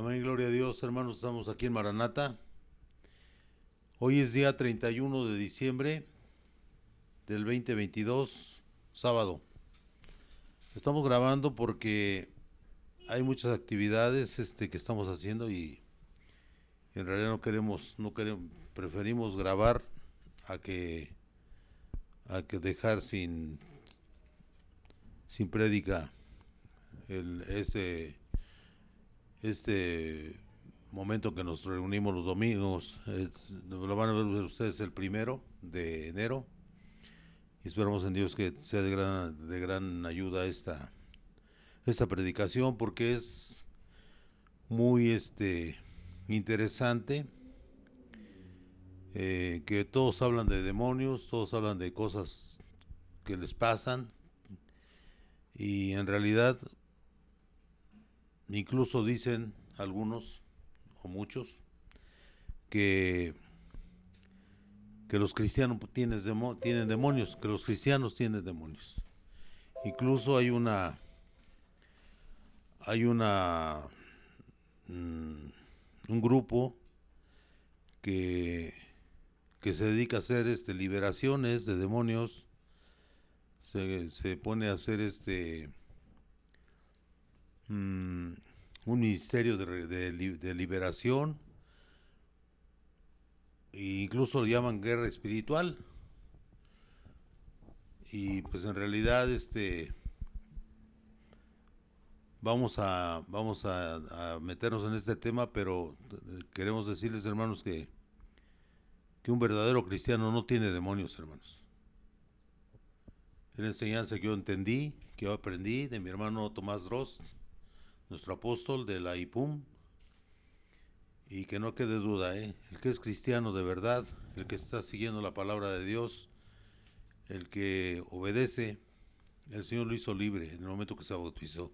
Amén, gloria a Dios, hermanos, estamos aquí en Maranata. Hoy es día 31 de diciembre del 2022, sábado. Estamos grabando porque hay muchas actividades que estamos haciendo y en realidad no queremos, preferimos grabar a que dejar sin prédica el, este momento que nos reunimos los domingos. Lo van a ver ustedes el 1 de enero y esperamos en Dios que sea de gran ayuda esta predicación, porque es muy interesante. Que todos hablan de demonios, todos hablan de cosas que les pasan, y en realidad incluso dicen algunos o muchos que los cristianos tienen demonios, que los cristianos tienen demonios. Incluso hay un grupo que, que se dedica a hacer liberaciones de demonios. Se pone a hacer un ministerio de liberación, e incluso lo llaman guerra espiritual. Y pues en realidad vamos a meternos en este tema, pero queremos decirles, hermanos, que un verdadero cristiano no tiene demonios, hermanos. Es la enseñanza que yo entendí, que yo aprendí de mi hermano Tomás Drost, nuestro apóstol de la IPUM, y que no quede duda, el que es cristiano de verdad, el que está siguiendo la palabra de Dios, el que obedece, el Señor lo hizo libre en el momento que se bautizó,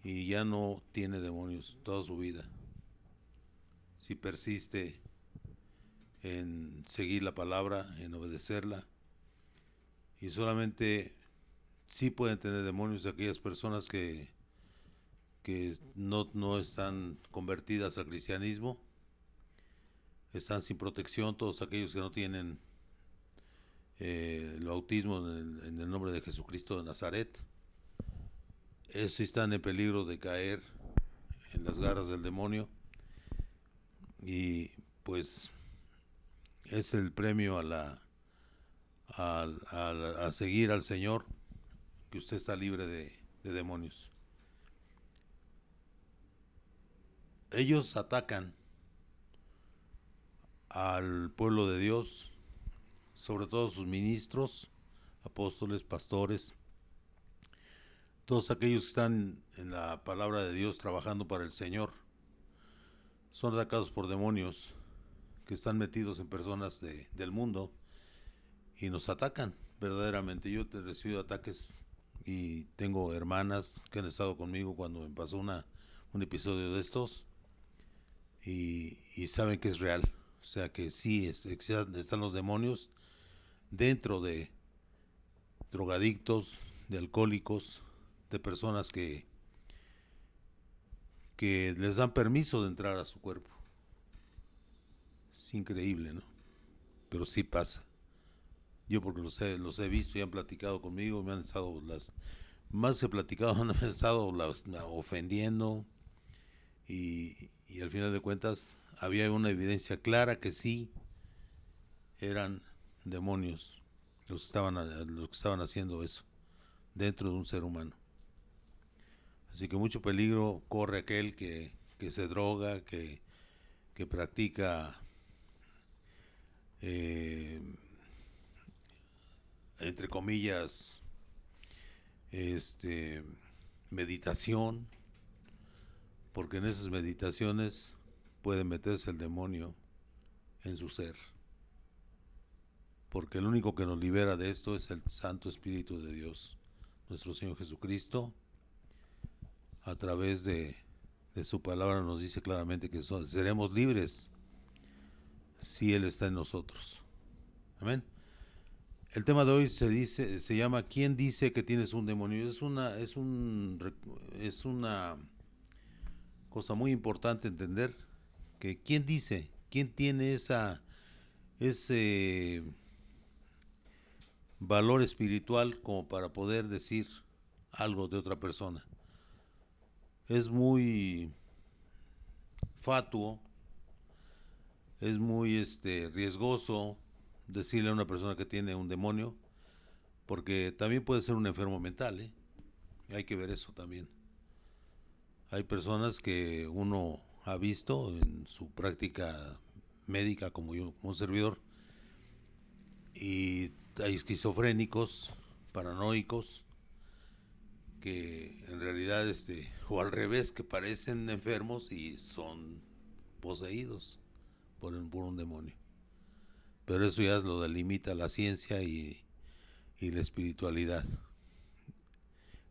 y ya no tiene demonios toda su vida, si persiste en seguir la palabra, en obedecerla. Y solamente sí pueden tener demonios aquellas personas que no están convertidas al cristianismo, están sin protección, todos aquellos que no tienen el bautismo en el nombre de Jesucristo de Nazaret. Esos sí están en peligro de caer en las garras del demonio, y pues es el premio a seguir al Señor, que usted está libre de demonios. Ellos atacan al pueblo de Dios, sobre todo sus ministros, apóstoles, pastores, todos aquellos que están en la palabra de Dios trabajando para el Señor. Son atacados por demonios que están metidos en personas del mundo y nos atacan verdaderamente. Yo he recibido ataques y tengo hermanas que han estado conmigo cuando me pasó un episodio de estos, y saben que es real. O sea que sí, están los demonios dentro de drogadictos, de alcohólicos, de personas que les dan permiso de entrar a su cuerpo. Es increíble, ¿no? Pero sí pasa. Yo porque los he visto y han platicado conmigo, me han estado más que platicado, han estado ofendiendo, y al final de cuentas había una evidencia clara que sí eran demonios los que estaban haciendo eso dentro de un ser humano. Así que mucho peligro corre aquel que se droga, que practica eh, entre comillas meditación, porque en esas meditaciones puede meterse el demonio en su ser, porque el único que nos libera de esto es el Santo Espíritu de Dios, nuestro Señor Jesucristo. A través de su palabra nos dice claramente que seremos libres si Él está en nosotros. Amén. El tema de hoy se llama ¿Quién dice que tienes un demonio? Es una Cosa muy importante entender que quién dice, quién tiene ese valor espiritual como para poder decir algo de otra persona. Es muy fatuo, es muy riesgoso decirle a una persona que tiene un demonio, porque también puede ser un enfermo mental, ¿eh? Hay que ver eso también. Hay personas que uno ha visto en su práctica médica como yo, como un servidor, y hay esquizofrénicos, paranoicos, que en realidad, o al revés, que parecen enfermos y son poseídos por un demonio. Pero eso ya lo delimita la ciencia y la espiritualidad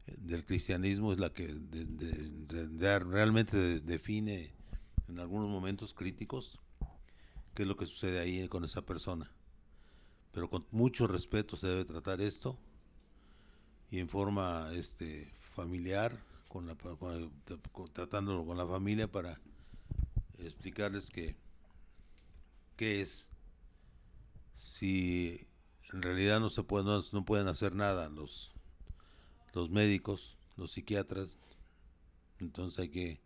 del cristianismo, es la que realmente define en algunos momentos críticos qué es lo que sucede ahí con esa persona. Pero con mucho respeto se debe tratar esto y en forma familiar, tratándolo con la familia para explicarles qué es, si en realidad no pueden hacer nada los médicos, los psiquiatras, entonces hay que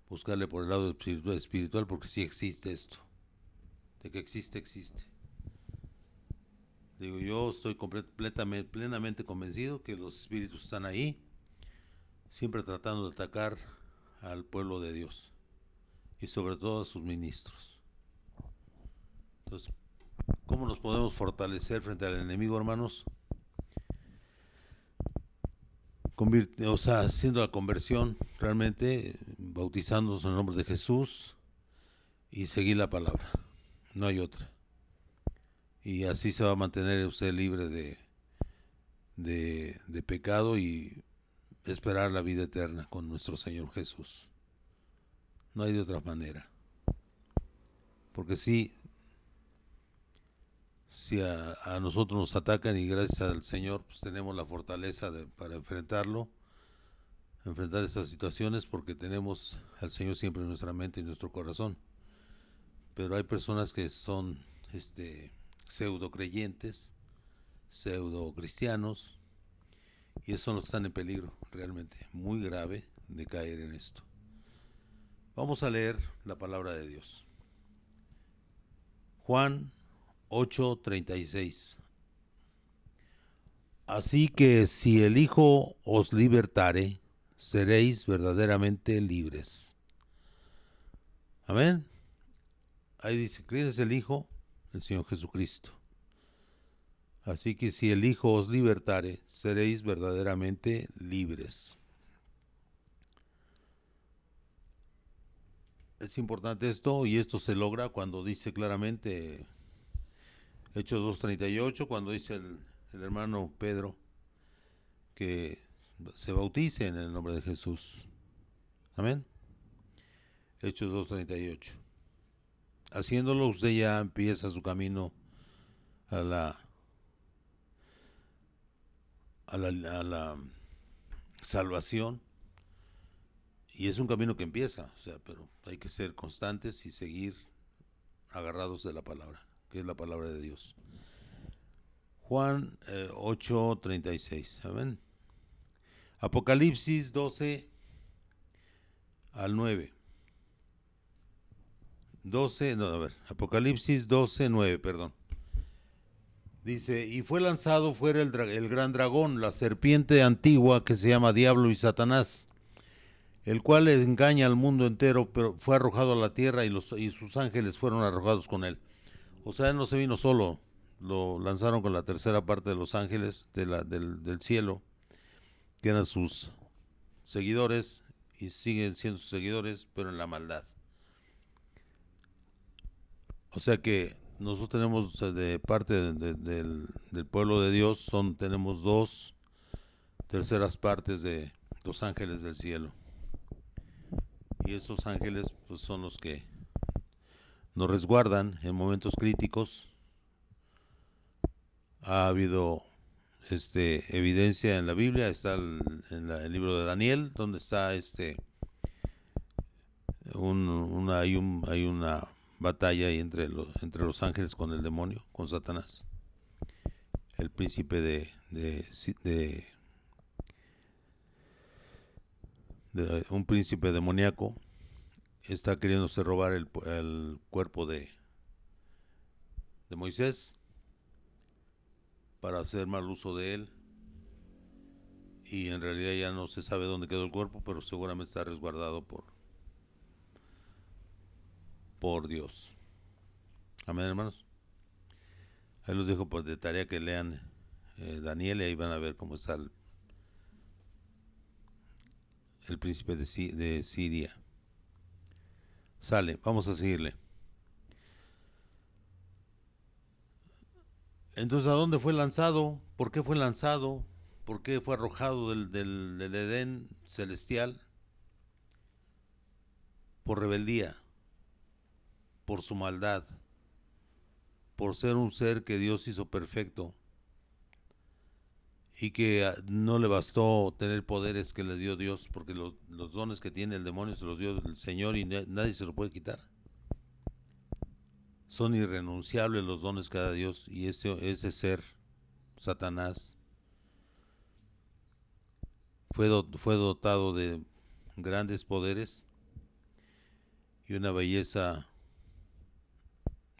buscarle por el lado espiritual, porque sí existe esto, de que existe, existe. Digo, yo estoy plenamente convencido que los espíritus están ahí, siempre tratando de atacar al pueblo de Dios y sobre todo a sus ministros. Entonces, ¿cómo nos podemos fortalecer frente al enemigo, hermanos? Haciendo la conversión, realmente bautizándonos en el nombre de Jesús y seguir la palabra. No hay otra. Y así se va a mantener usted libre de pecado y esperar la vida eterna con nuestro Señor Jesús. No hay de otra manera. Porque si a nosotros nos atacan y gracias al Señor pues tenemos la fortaleza para enfrentar estas situaciones, porque tenemos al Señor siempre en nuestra mente y en nuestro corazón. Pero hay personas que son pseudo creyentes, pseudo cristianos, y esos son los que están en peligro realmente muy grave de caer en esto. Vamos a leer la palabra de Dios. Juan 8:36. Así que si el Hijo os libertare, seréis verdaderamente libres. Amén. Ahí dice, ¿quién es el Hijo? El Señor Jesucristo. Así que si el Hijo os libertare, seréis verdaderamente libres. Es importante esto, y esto se logra cuando dice claramente Hechos 2:38, cuando dice el hermano Pedro que se bautice en el nombre de Jesús. Amén. Hechos 2:38. Haciéndolo, usted ya empieza su camino a la salvación, y es un camino que empieza, pero hay que ser constantes y seguir agarrados de la palabra, que es la palabra de Dios. Juan 8:36. Amén. Apocalipsis 12 al 9. Apocalipsis 12:9, perdón. Dice, y fue lanzado fuera el gran dragón, la serpiente antigua que se llama Diablo y Satanás, el cual engaña al mundo entero, pero fue arrojado a la tierra y sus ángeles fueron arrojados con él. O sea, él no se vino solo, lo lanzaron con la tercera parte de los ángeles del cielo, que eran sus seguidores y siguen siendo sus seguidores, pero en la maldad. O sea que nosotros tenemos de parte del pueblo de Dios, tenemos 2/3 partes de los ángeles del cielo. Y esos ángeles pues, son los que nos resguardan en momentos críticos. Ha habido evidencia en la Biblia, está el libro de Daniel, donde está hay una batalla ahí entre los ángeles con el demonio, con Satanás. El príncipe de un príncipe demoníaco está queriéndose robar el cuerpo de Moisés para hacer mal uso de él, y en realidad ya no se sabe dónde quedó el cuerpo, pero seguramente está resguardado por Dios. Amén, hermanos. Ahí los dejo por de tarea que lean Daniel, y ahí van a ver cómo está el príncipe de Siria. Sale, vamos a seguirle. Entonces, ¿a dónde fue lanzado? ¿Por qué fue lanzado? ¿Por qué fue arrojado del Edén celestial? Por rebeldía, por su maldad, por ser un ser que Dios hizo perfecto y que no le bastó tener poderes que le dio Dios, porque los dones que tiene el demonio se los dio el Señor y nadie se los puede quitar. Son irrenunciables los dones que da Dios, y ese ser, Satanás, fue dotado de grandes poderes y una belleza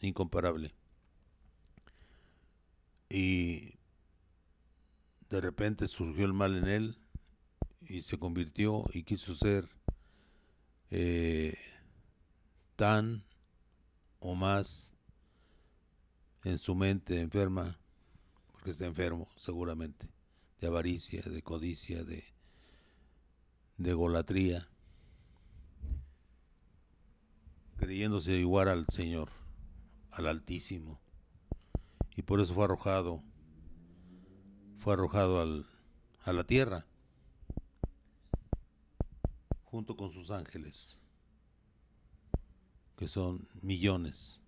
incomparable. Y de repente surgió el mal en él y se convirtió y quiso ser eh, tan o más en su mente enferma, porque está enfermo seguramente, de avaricia, de codicia, de egolatría, creyéndose igual al Señor, al Altísimo, y por eso fue arrojado a la tierra junto con sus ángeles, que son millones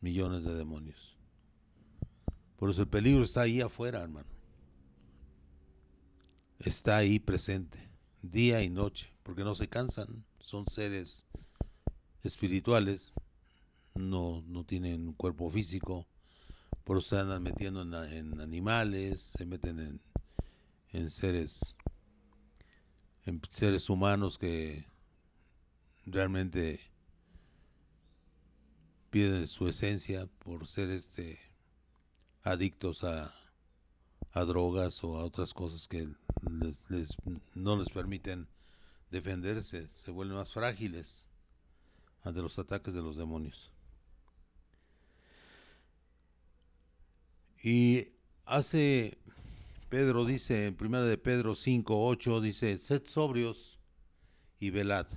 de demonios. Por eso el peligro está ahí afuera, hermano. Está ahí presente, día y noche, porque no se cansan. Son seres espirituales, no tienen un cuerpo físico, por eso se andan metiendo en animales, se meten en seres humanos que realmente pierden su esencia por ser adictos a drogas o a otras cosas que no les permiten defenderse, se vuelven más frágiles ante los ataques de los demonios. Y Pedro dice en 1 de Pedro 5:8, dice, sed sobrios y velad.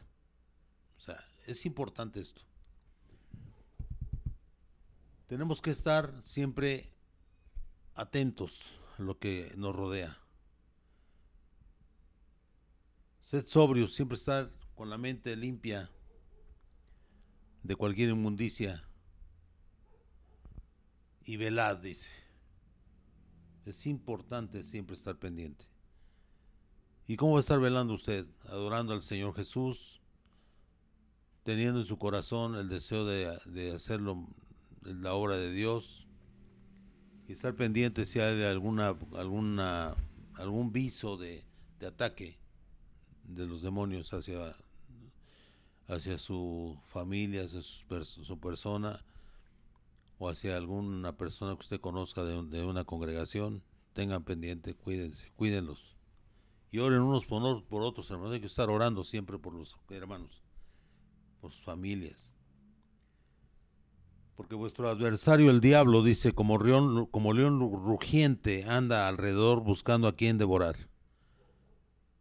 O sea, es importante esto. Tenemos que estar siempre atentos a lo que nos rodea. Sed sobrios, siempre estar con la mente limpia de cualquier inmundicia. Y velad, dice. Es importante siempre estar pendiente. ¿Y cómo va a estar velando usted? Adorando al Señor Jesús, teniendo en su corazón el deseo de hacerlo, la obra de Dios, y estar pendiente si hay algún viso de ataque de los demonios hacia su familia, hacia su persona, o hacia alguna persona que usted conozca de una congregación. Tengan pendiente, cuídenlos. Y oren unos por otros, hermanos. Hay que estar orando siempre por los hermanos, por sus familias. Porque vuestro adversario, el diablo, dice, como león rugiente, anda alrededor buscando a quien devorar.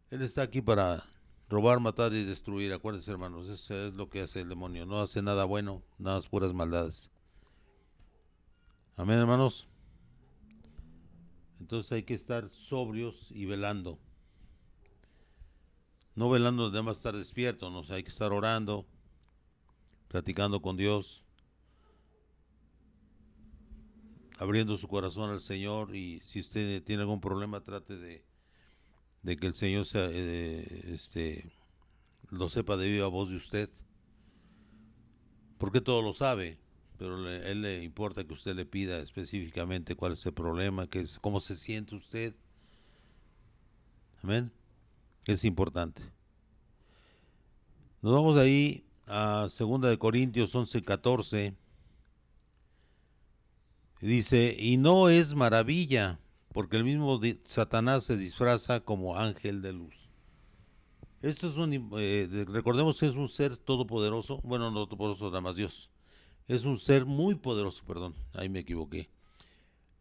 Él está aquí para robar, matar y destruir. Acuérdense, hermanos, eso es lo que hace el demonio. No hace nada bueno, nada más puras maldades. Amén, hermanos. Entonces hay que estar sobrios y velando. No velando nada más estar despierto, no, o sea, hay que estar orando, platicando con Dios, abriendo su corazón al Señor. Y si usted tiene algún problema, trate de que el Señor lo sepa de viva voz de usted, porque todo lo sabe, pero él le importa que usted le pida específicamente cuál es el problema, cómo se siente usted. Amén. Es importante. Nos vamos ahí a 2 Corintios 11:14. Dice, y no es maravilla, porque el mismo Satanás se disfraza como ángel de luz. Esto es recordemos que es un ser todopoderoso, bueno, no todopoderoso, nada más Dios. Es un ser muy poderoso, perdón, ahí me equivoqué.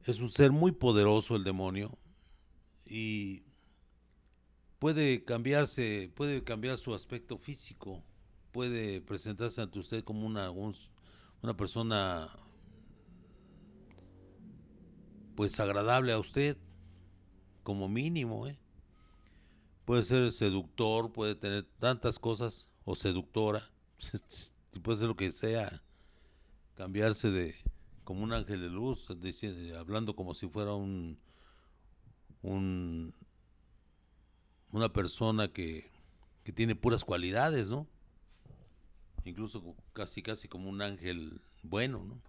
Es un ser muy poderoso el demonio y puede cambiar su aspecto físico, puede presentarse ante usted como una persona pues agradable a usted, como mínimo, ¿eh? Puede ser seductor, puede tener tantas cosas, o seductora, puede ser lo que sea, cambiarse de como un ángel de luz, hablando como si fuera un una persona que tiene puras cualidades, ¿no? Incluso casi como un ángel bueno, ¿no?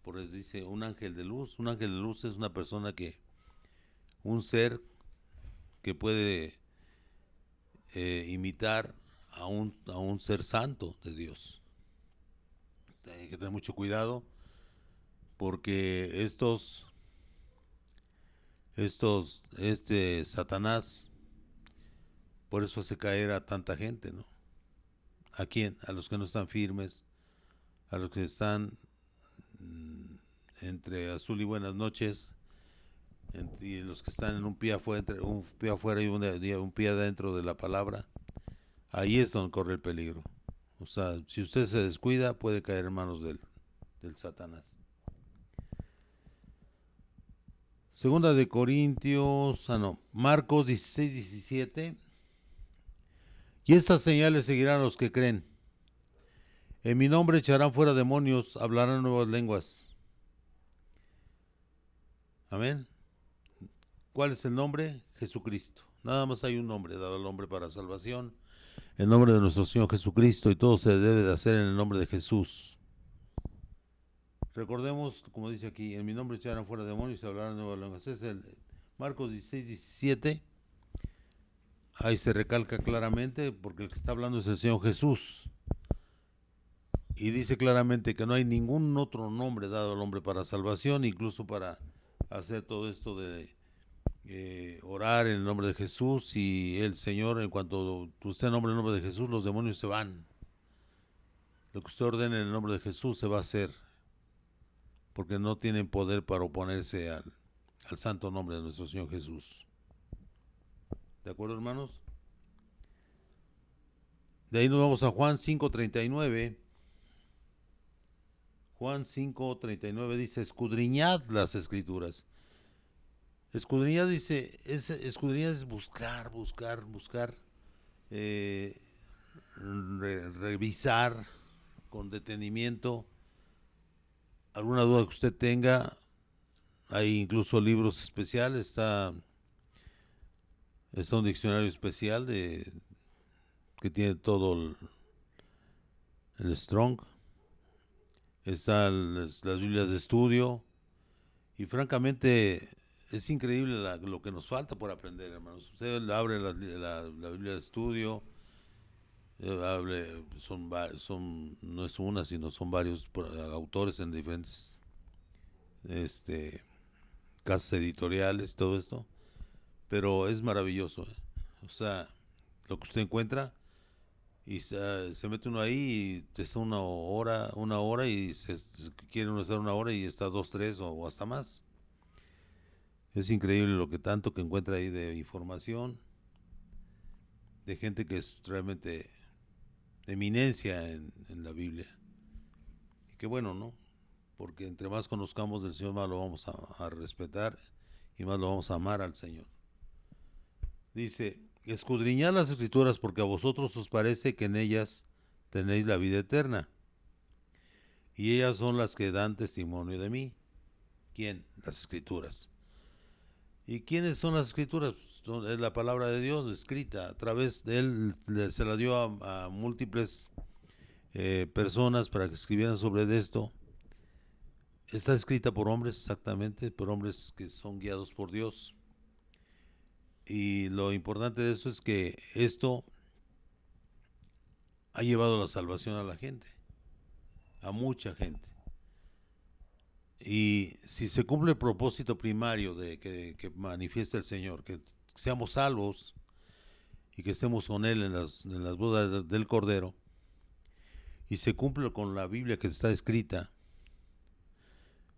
Por eso dice un ángel de luz. Un ángel de luz es una persona un ser que puede imitar a un ser santo de Dios. Hay que tener mucho cuidado porque este Satanás, por eso hace caer a tanta gente, ¿no? ¿A quién? A los que no están firmes, a los que están entre azul y buenas noches, y los que están en un pie afuera y un pie adentro de la palabra. Ahí es donde corre el peligro. O sea, si usted se descuida, puede caer en manos del Satanás. Segunda de Corintios, Marcos 16:17. Y estas señales seguirán a los que creen. En mi nombre echarán fuera demonios, hablarán nuevas lenguas. Amén. ¿Cuál es el nombre? Jesucristo. Nada más hay un nombre dado al hombre para salvación, el nombre de nuestro Señor Jesucristo, y todo se debe de hacer en el nombre de Jesús. Recordemos, como dice aquí, en mi nombre echarán fuera demonios y hablarán nuevas lenguas. Es el Marcos 16:17. Ahí se recalca claramente, porque el que está hablando es el Señor Jesús. Y dice claramente que no hay ningún otro nombre dado al hombre para salvación, incluso para hacer todo esto de orar en el nombre de Jesús, y el Señor, en cuanto usted nombre el nombre de Jesús, los demonios se van. Lo que usted ordene en el nombre de Jesús se va a hacer, porque no tienen poder para oponerse al santo nombre de nuestro Señor Jesús. ¿De acuerdo, hermanos? De ahí nos vamos a Juan 5:39. Juan 5:39 dice, escudriñad las escrituras. Escudriñar escudriñar es buscar, revisar con detenimiento alguna duda que usted tenga. Hay incluso libros especiales, está un diccionario especial que tiene todo el Strong. Están las Biblias de estudio, y francamente es increíble lo que nos falta por aprender, hermanos. Usted abre la Biblia de estudio, no es una, sino son varios autores en diferentes casas editoriales, todo esto, pero es maravilloso, ¿eh? O sea, lo que usted encuentra, y se mete uno ahí y está una hora, y quiere uno estar una hora y está 2, 3 o hasta más. Es increíble lo que tanto que encuentra ahí de información, de gente que es realmente eminencia en la Biblia. Y qué bueno, ¿no? Porque entre más conozcamos del Señor, más lo vamos a respetar y más lo vamos a amar al Señor. Dice, escudriñad las escrituras, porque a vosotros os parece que en ellas tenéis la vida eterna, y ellas son las que dan testimonio de mí. ¿Quién? Las escrituras. ¿Y quiénes son las escrituras? Es la palabra de Dios escrita a través de él, se la dio a múltiples personas para que escribieran sobre esto. Está escrita por hombres, exactamente, por hombres que son guiados por Dios. Y lo importante de esto es que esto ha llevado la salvación a la gente, a mucha gente. Y si se cumple el propósito primario de que manifiesta el Señor, que seamos salvos y que estemos con Él en las bodas del Cordero, y se cumple con la Biblia que está escrita,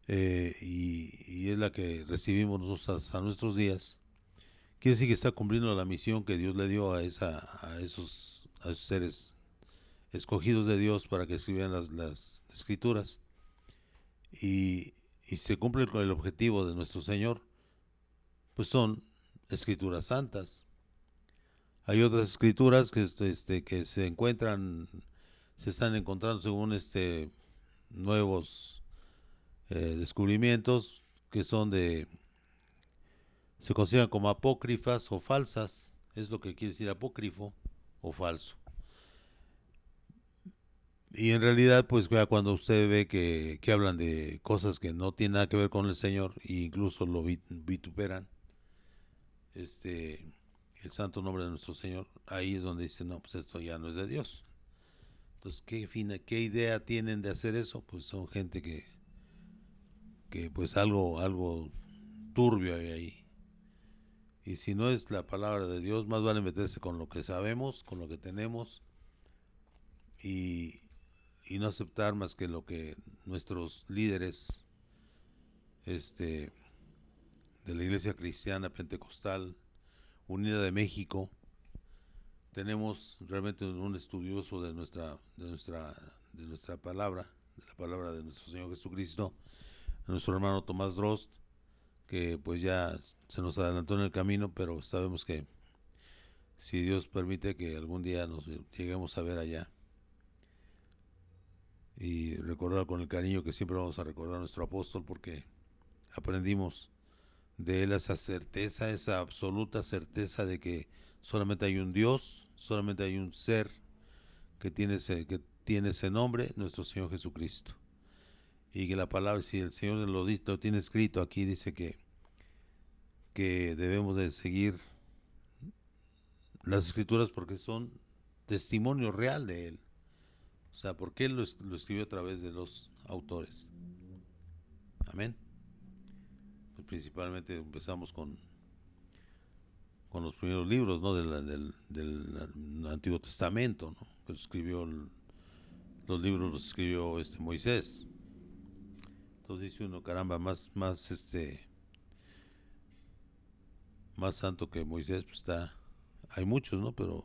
y es la que recibimos nosotros hasta nuestros días, quiere decir que está cumpliendo la misión que Dios le dio a esos seres escogidos de Dios para que escribieran las escrituras, y, y se cumple con el objetivo de nuestro Señor, pues son escrituras santas. Hay otras escrituras que se están encontrando según nuevos descubrimientos que se consideran como apócrifas o falsas, es lo que quiere decir apócrifo o falso. Y en realidad, pues ya cuando usted ve que hablan de cosas que no tienen nada que ver con el Señor, e incluso lo vituperan, el santo nombre de nuestro Señor, ahí es donde dice, no, pues esto ya no es de Dios. Entonces, ¿qué idea tienen de hacer eso? Pues son gente que pues algo turbio hay ahí. Y si no es la palabra de Dios, más vale meterse con lo que sabemos, con lo que tenemos, y, y no aceptar más que lo que nuestros líderes este, de la Iglesia Cristiana Pentecostal Unida de México, tenemos realmente un estudioso de nuestra palabra, de la palabra de nuestro Señor Jesucristo, nuestro hermano Tomás Drost, que pues ya se nos adelantó en el camino, pero sabemos que si Dios permite que algún día nos lleguemos a ver allá, y recordar con el cariño que siempre vamos a recordar a nuestro apóstol, porque aprendimos de él esa certeza, esa absoluta certeza de que solamente hay un Dios, solamente hay un ser que tiene ese nombre, nuestro Señor Jesucristo. Y que la palabra, si el Señor lo tiene escrito aquí, dice que debemos de seguir las escrituras porque son testimonio real de Él. O sea, porque Él lo escribió a través de los autores. Amén. Pues principalmente empezamos con los primeros libros, ¿no? Del Antiguo Testamento, ¿no? Que escribió los libros los escribió Moisés. Entonces dice uno, caramba, más santo que Moisés, pues hay muchos, ¿no? Pero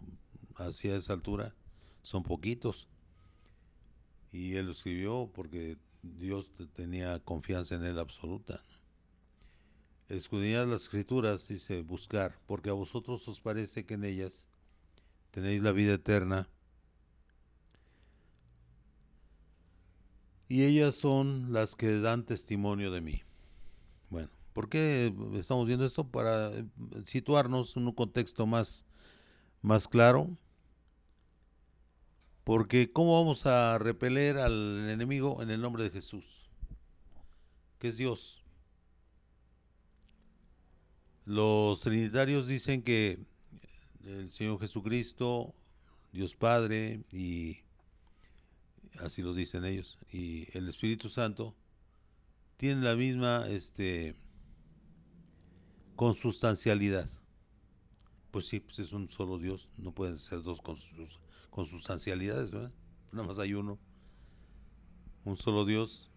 hacia esa altura son poquitos. Y él lo escribió porque Dios tenía confianza en él absoluta. Escudriñad las escrituras, dice, buscar, porque a vosotros os parece que en ellas tenéis la vida eterna, y ellas son las que dan testimonio de mí. Bueno, ¿por qué estamos viendo esto? Para situarnos en un contexto más claro, porque ¿cómo vamos a repeler al enemigo en el nombre de Jesús, que es Dios? Los trinitarios dicen que el Señor Jesucristo, Dios Padre, y así lo dicen ellos, y el Espíritu Santo tienen la misma consustancialidad. Pues sí, pues es un solo Dios, no pueden ser dos consustancialidades, ¿verdad? Nada más hay un solo Dios,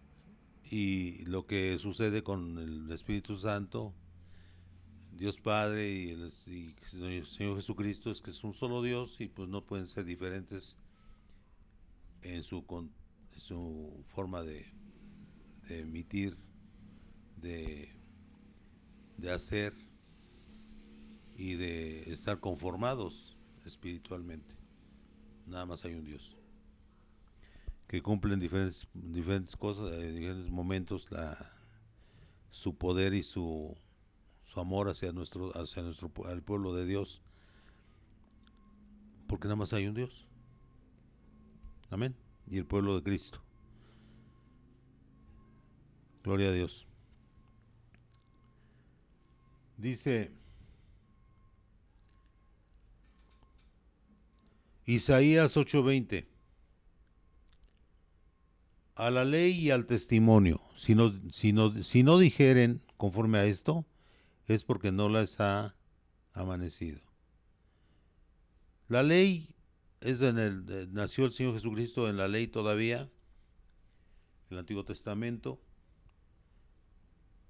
y lo que sucede con el Espíritu Santo, Dios Padre y el Señor Jesucristo, es que es un solo Dios y pues no pueden ser diferentes en su forma de emitir, de, de hacer y de estar conformados espiritualmente. Nada más hay un Dios que cumple en diferentes cosas, en diferentes momentos su poder y su amor hacia nuestro al pueblo de Dios, porque nada más hay un Dios. Amén. y el pueblo de Cristo. Gloria a Dios. Dice Isaías 8:20: a la ley y al testimonio, si no dijeren conforme a esto, es porque no les ha amanecido. La ley nació el Señor Jesucristo en la ley todavía, el Antiguo Testamento,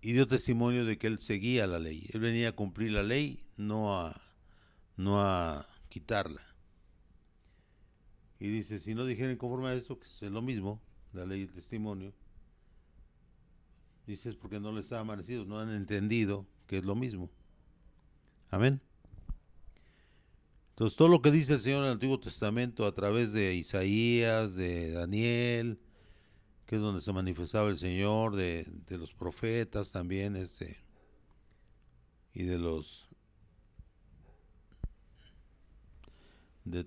y dio testimonio de que él seguía la ley. Él venía a cumplir la ley, no a quitarla. Y dice, si no dijeren conforme a esto, que es lo mismo, la ley y el testimonio, dice es porque no les ha amanecido, no han entendido que es lo mismo. Amén. Entonces todo lo que dice el Señor en el Antiguo Testamento a través de Isaías, de Daniel, que es donde se manifestaba el Señor, de los profetas también, y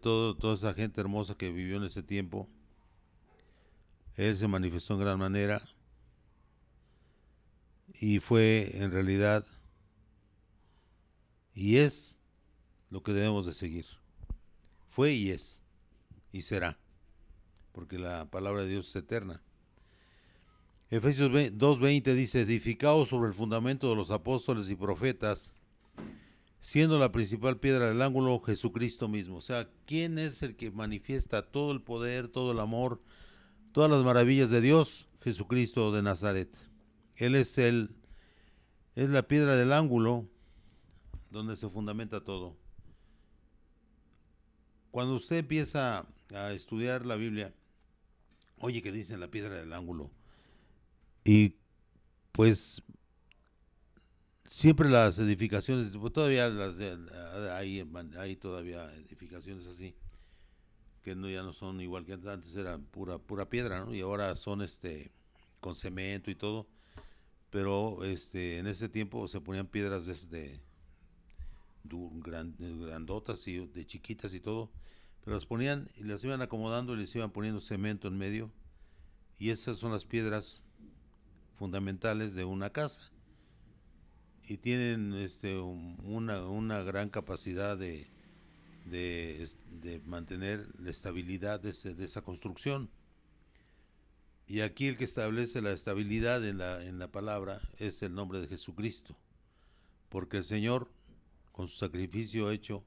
toda esa gente hermosa que vivió en ese tiempo, Él se manifestó en gran manera y fue en realidad y es lo que debemos de seguir. Fue y es y será, porque la palabra de Dios es eterna. Efesios 2:20 dice, edificados sobre el fundamento de los apóstoles y profetas, siendo la principal piedra del ángulo Jesucristo mismo. O sea, ¿quién es el que manifiesta todo el poder, todo el amor, todas las maravillas de Dios? Jesucristo de Nazaret. Él es la piedra del ángulo donde se fundamenta todo. Cuando usted empieza a estudiar la Biblia, oye, ¿qué dice la piedra del ángulo? Y pues siempre las edificaciones, todavía hay todavía edificaciones así, que ya no son igual que antes, era pura piedra, ¿no? Y ahora son con cemento y todo, pero en ese tiempo se ponían piedras grandotas y de chiquitas y todo, pero las ponían y las iban acomodando y les iban poniendo cemento en medio, y esas son las piedras fundamentales de una casa y tienen una gran capacidad de mantener la estabilidad de esa construcción. Y aquí el que establece la estabilidad en la palabra es el nombre de Jesucristo, porque el Señor, con su sacrificio hecho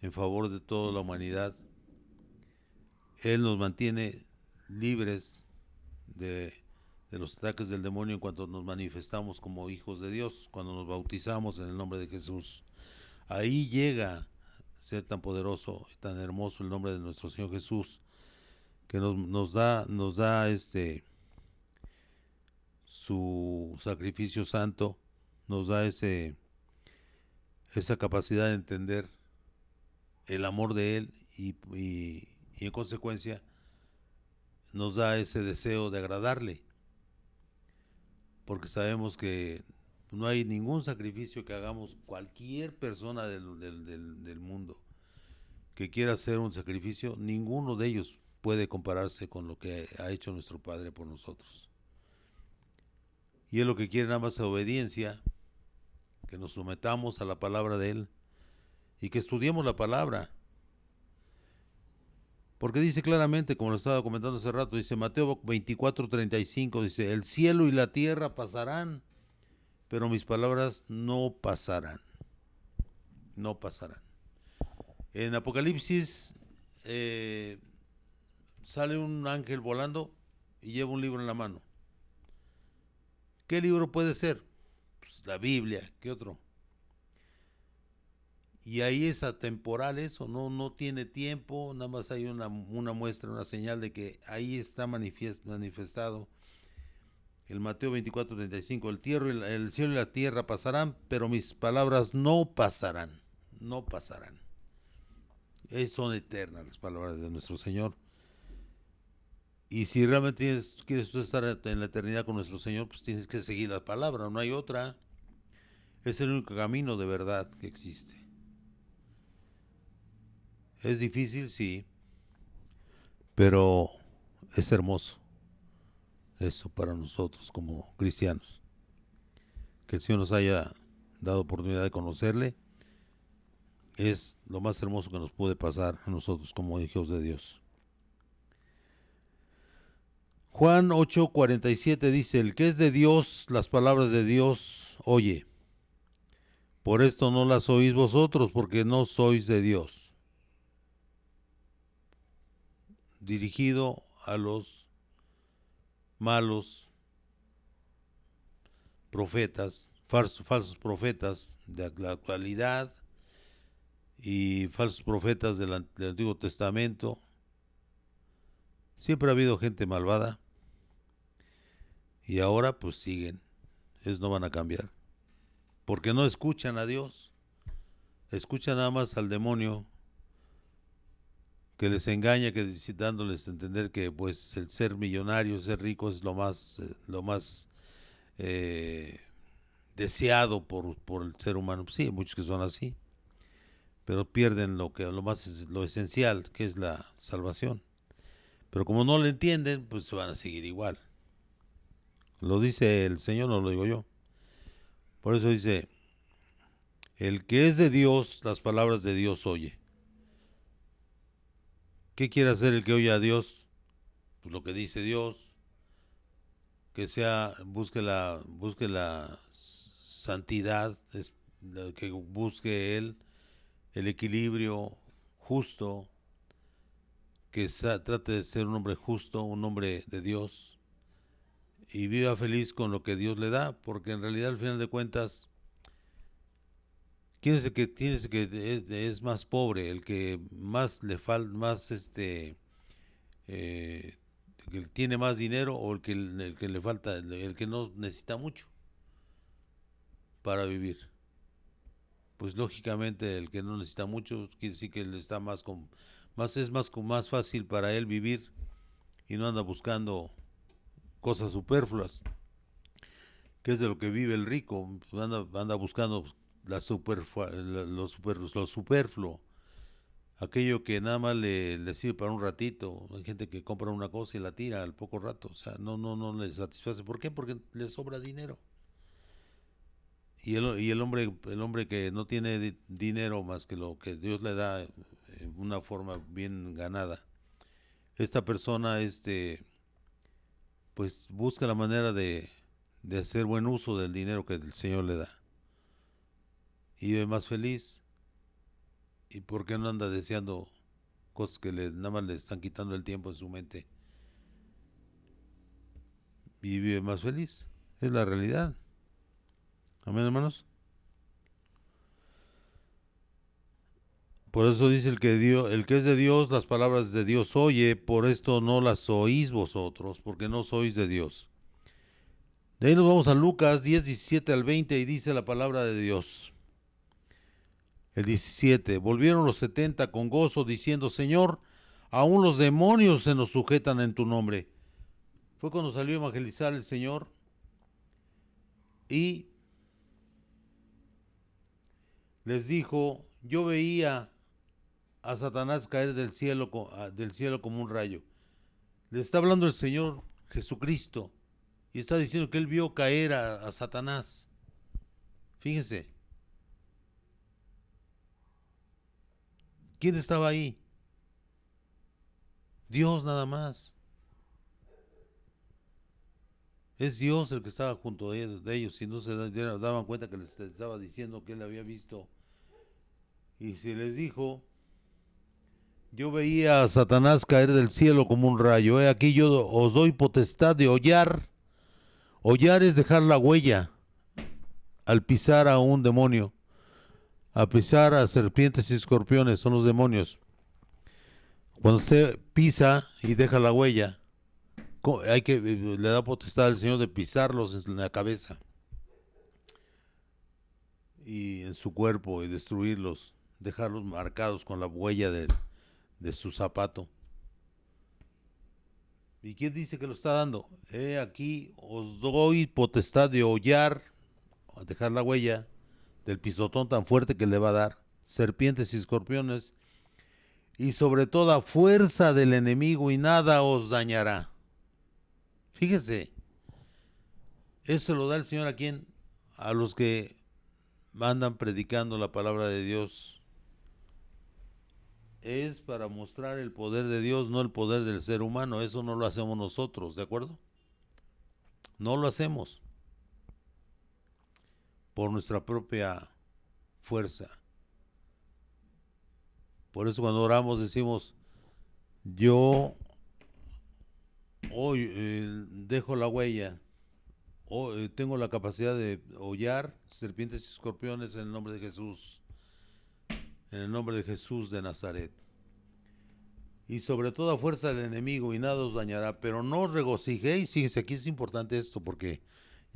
en favor de toda la humanidad, Él nos mantiene libres de los ataques del demonio en cuanto nos manifestamos como hijos de Dios, cuando nos bautizamos en el nombre de Jesús. Ahí llega a ser tan poderoso y tan hermoso el nombre de nuestro Señor Jesús, que nos da su sacrificio santo, nos da esa capacidad de entender el amor de Él y en consecuencia nos da ese deseo de agradarle, porque sabemos que no hay ningún sacrificio que hagamos cualquier persona del mundo que quiera hacer un sacrificio, ninguno de ellos puede compararse con lo que ha hecho nuestro Padre por nosotros. Y Él lo que quiere nada más es obediencia, que nos sometamos a la palabra de Él y que estudiemos la palabra. Porque dice claramente, como lo estaba comentando hace rato, dice Mateo 24:35, dice, el cielo y la tierra pasarán, pero mis palabras no pasarán. No pasarán. En Apocalipsis sale un ángel volando y lleva un libro en la mano. ¿Qué libro puede ser? Pues la Biblia, ¿qué otro? Y ahí es atemporal eso, no tiene tiempo, nada más hay una muestra, una señal de que ahí está manifestado. El Mateo 24:35, el cielo y la tierra pasarán, pero mis palabras no pasarán, no pasarán. Son eternas las palabras de nuestro Señor. Y si realmente quieres estar en la eternidad con nuestro Señor, pues tienes que seguir la palabra, no hay otra. Es el único camino de verdad que existe. Es difícil, sí, Pero es hermoso eso para nosotros como cristianos, que el Señor nos haya dado oportunidad de conocerle. Es lo más hermoso que nos puede pasar a nosotros como hijos de Dios. Juan 8:47 dice: el que es de Dios, las palabras de Dios oye. Por esto no las oís vosotros, porque no sois de Dios. Dirigido a los malos profetas, falsos profetas de la actualidad y falsos profetas del Antiguo Testamento. Siempre ha habido gente malvada y ahora pues siguen. Ellos no van a cambiar porque no escuchan a Dios, escuchan nada más al demonio que les engaña, que dándoles a entender que pues el ser millonario, ser rico es lo más deseado por el ser humano. Sí, hay muchos que son así, pero pierden lo esencial, que es la salvación. Pero como no lo entienden, pues se van a seguir igual. Lo dice el Señor, no lo digo yo. Por eso dice: el que es de Dios, las palabras de Dios oye. ¿Qué quiere hacer el que oye a Dios? Pues lo que dice Dios, que busque la santidad, que busque Él el equilibrio justo, que trate de ser un hombre justo, un hombre de Dios, y viva feliz con lo que Dios le da, porque en realidad al final de cuentas, ¿quién es el que es más pobre? El que más le falta, eh, el que tiene más dinero, o el que le falta, el que no necesita mucho para vivir. Pues lógicamente el que no necesita mucho quiere decir que él está más fácil para él vivir y no anda buscando cosas superfluas, que es de lo que vive el rico. Anda buscando lo superfluo, aquello que nada más le sirve para un ratito. Hay gente que compra una cosa y la tira al poco rato, o sea, no le satisface. ¿Por qué? Porque le sobra dinero. Y el hombre que no tiene dinero más que lo que Dios le da en una forma bien ganada, esta persona pues busca la manera de hacer buen uso del dinero que el Señor le da y vive más feliz. ¿Y por qué no anda deseando cosas que nada más le están quitando el tiempo en su mente? Y vive más feliz. Es la realidad. Amén, hermanos. Por eso dice el que es de Dios, las palabras de Dios oye. Por esto no las oís vosotros, porque no sois de Dios. De ahí nos vamos a Lucas 10, 17 al 20, y dice la palabra de Dios. El 17: volvieron los 70 con gozo, diciendo: Señor, aún los demonios se nos sujetan en tu nombre. Fue cuando salió a evangelizar el Señor y les dijo: yo veía a Satanás caer del cielo como un rayo. Le está hablando el Señor Jesucristo y está diciendo que él vio caer a Satanás. Fíjense, ¿quién estaba ahí? Dios nada más. Es Dios el que estaba junto de ellos. Si no se daban cuenta que les estaba diciendo que él había visto. Y si les dijo: yo veía a Satanás caer del cielo como un rayo. He aquí yo os doy potestad de hollar. Hollar es dejar la huella al pisar a un demonio. A pisar a serpientes y escorpiones, son los demonios. Cuando usted pisa y deja la huella, le da potestad al Señor de pisarlos en la cabeza y en su cuerpo y destruirlos, dejarlos marcados con la huella de su zapato. ¿Y quién dice que lo está dando? He aquí os doy potestad de hollar, dejar la huella del pisotón tan fuerte que le va a dar, serpientes y escorpiones, y sobre toda fuerza del enemigo, y nada os dañará. Fíjese, eso lo da el Señor a quién, a los que andan predicando la palabra de Dios. Es para mostrar el poder de Dios, no el poder del ser humano. Eso no lo hacemos nosotros, ¿de acuerdo? No lo hacemos por nuestra propia fuerza. Por eso cuando oramos decimos, yo hoy dejo la huella, tengo la capacidad de hollar serpientes y escorpiones en el nombre de Jesús, en el nombre de Jesús de Nazaret. Y sobre toda fuerza del enemigo, y nada os dañará, pero no os regocijéis. Fíjese, aquí es importante esto, porque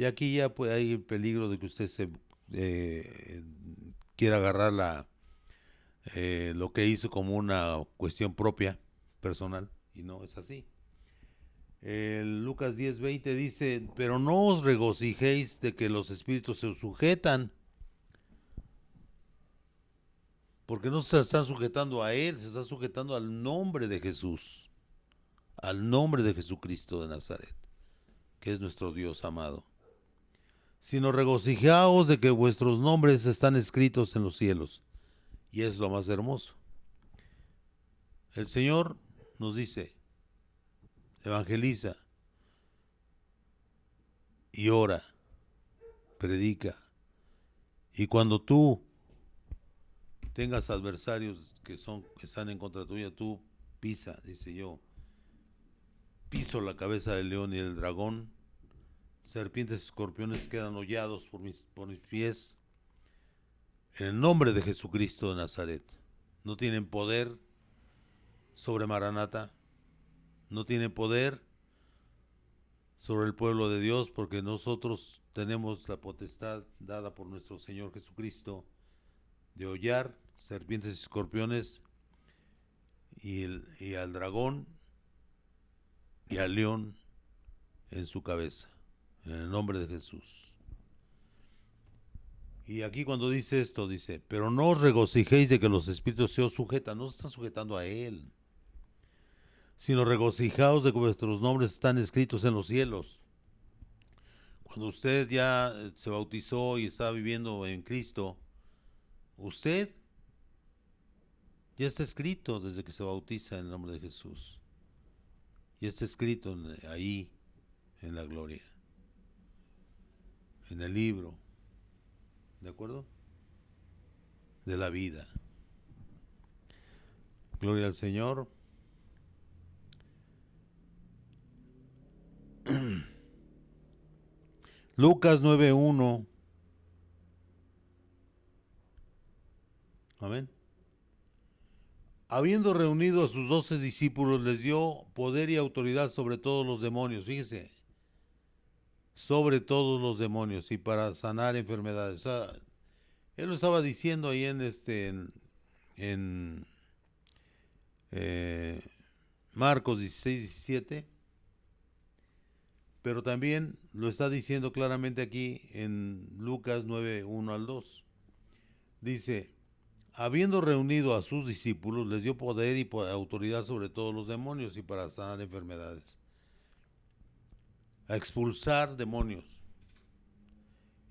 aquí ya pues, hay el peligro de que usted se quiera agarrar lo que hizo como una cuestión propia, personal, y no es así. Lucas 10:20 dice, pero no os regocijéis de que los espíritus se os sujetan, porque no se están sujetando a Él, se están sujetando al nombre de Jesús, al nombre de Jesucristo de Nazaret, que es nuestro Dios amado. Sino regocijaos de que vuestros nombres están escritos en los cielos. Y es lo más hermoso. El Señor nos dice, evangeliza y ora, predica. Y cuando tú tengas adversarios que están en contra tuya, tú pisa, dice yo, piso la cabeza del león y del dragón, serpientes y escorpiones quedan hollados por mis pies, en el nombre de Jesucristo de Nazaret. No tienen poder sobre Maranata, no tienen poder sobre el pueblo de Dios, porque nosotros tenemos la potestad dada por nuestro Señor Jesucristo de hollar serpientes y escorpiones y al dragón y al león en su cabeza, en el nombre de Jesús. Y aquí cuando dice esto, dice, pero no os regocijéis de que los espíritus se os sujetan, no se están sujetando a Él, sino regocijaos de que vuestros nombres están escritos en los cielos. Cuando usted ya se bautizó y está viviendo en Cristo, usted ya está escrito desde que se bautiza en el nombre de Jesús. Ya está escrito ahí en la gloria, en el libro, ¿de acuerdo? De la vida. Gloria al Señor. Lucas 9:1. Amén. Habiendo reunido a sus 12 discípulos, les dio poder y autoridad sobre todos los demonios. Fíjese, sobre todos los demonios y para sanar enfermedades. O sea, él lo estaba diciendo ahí en Marcos 16:17, pero también lo está diciendo claramente aquí en Lucas 9:1 al 2. Dice, habiendo reunido a sus discípulos, les dio poder y autoridad sobre todos los demonios y para sanar enfermedades, a expulsar demonios,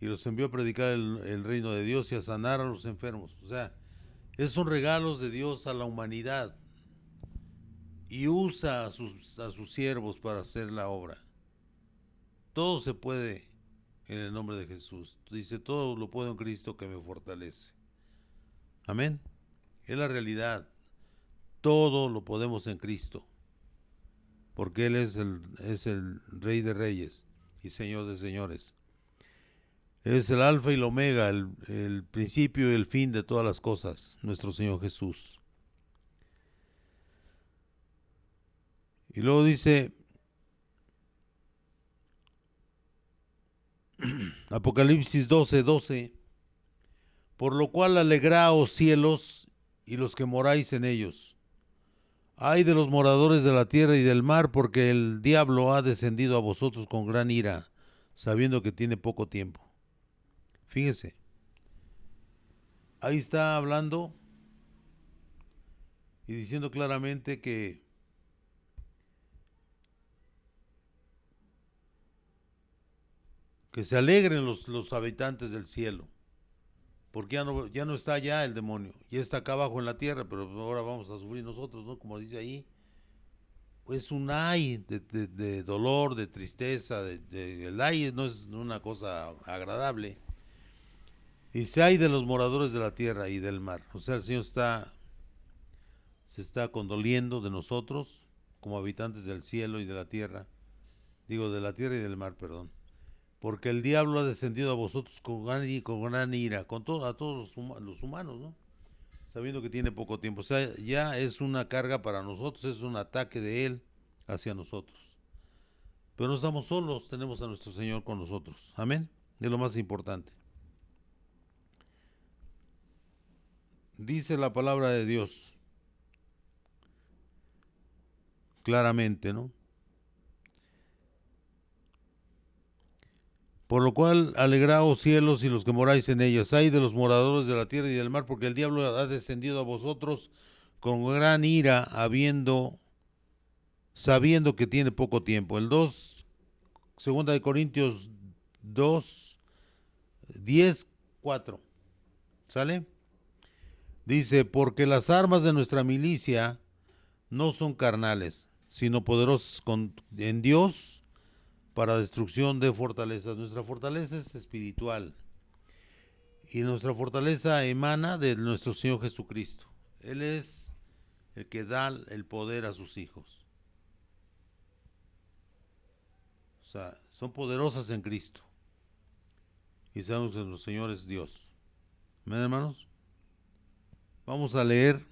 y los envió a predicar el reino de Dios y a sanar a los enfermos. O sea, esos son regalos de Dios a la humanidad, y usa a sus siervos para hacer la obra. Todo se puede en el nombre de Jesús. Dice, todo lo puedo en Cristo que me fortalece. Amén. Es la realidad. Todo lo podemos en Cristo, porque Él es el Rey de Reyes y Señor de Señores. Es el alfa y el omega, el principio y el fin de todas las cosas, nuestro Señor Jesús. Y luego dice, Apocalipsis 12:12, por lo cual alegraos cielos y los que moráis en ellos. Ay de los moradores de la tierra y del mar, porque el diablo ha descendido a vosotros con gran ira, sabiendo que tiene poco tiempo. Fíjese, ahí está hablando y diciendo claramente que se alegren los habitantes del cielo, porque ya no está allá el demonio, ya está acá abajo en la tierra, pero ahora vamos a sufrir nosotros, ¿no? Como dice ahí, pues un ay de dolor, de tristeza, el ay no es una cosa agradable. Y se hay de los moradores de la tierra y del mar. O sea, el Señor se está condoliendo de nosotros como habitantes del cielo y de la tierra. Digo, de la tierra y del mar, perdón. Porque el diablo ha descendido a vosotros con gran ira, a todos los humanos, ¿no? Sabiendo que tiene poco tiempo. O sea, ya es una carga para nosotros, es un ataque de él hacia nosotros. Pero no estamos solos, tenemos a nuestro Señor con nosotros. Amén. Es lo más importante. Dice la palabra de Dios claramente, ¿no? Por lo cual, alegraos cielos y los que moráis en ellas. Ay de los moradores de la tierra y del mar, porque el diablo ha descendido a vosotros con gran ira, sabiendo que tiene poco tiempo. El 2, segunda de Corintios 2, 10, 4. ¿Sale? Dice, porque las armas de nuestra milicia no son carnales, sino poderosas en Dios para destrucción de fortalezas. Nuestra fortaleza es espiritual y nuestra fortaleza emana de nuestro Señor Jesucristo. Él es el que da el poder a sus hijos. O sea, son poderosas en Cristo. Y sabemos que nuestro Señor es Dios. ¿Amén, hermanos? Vamos a leer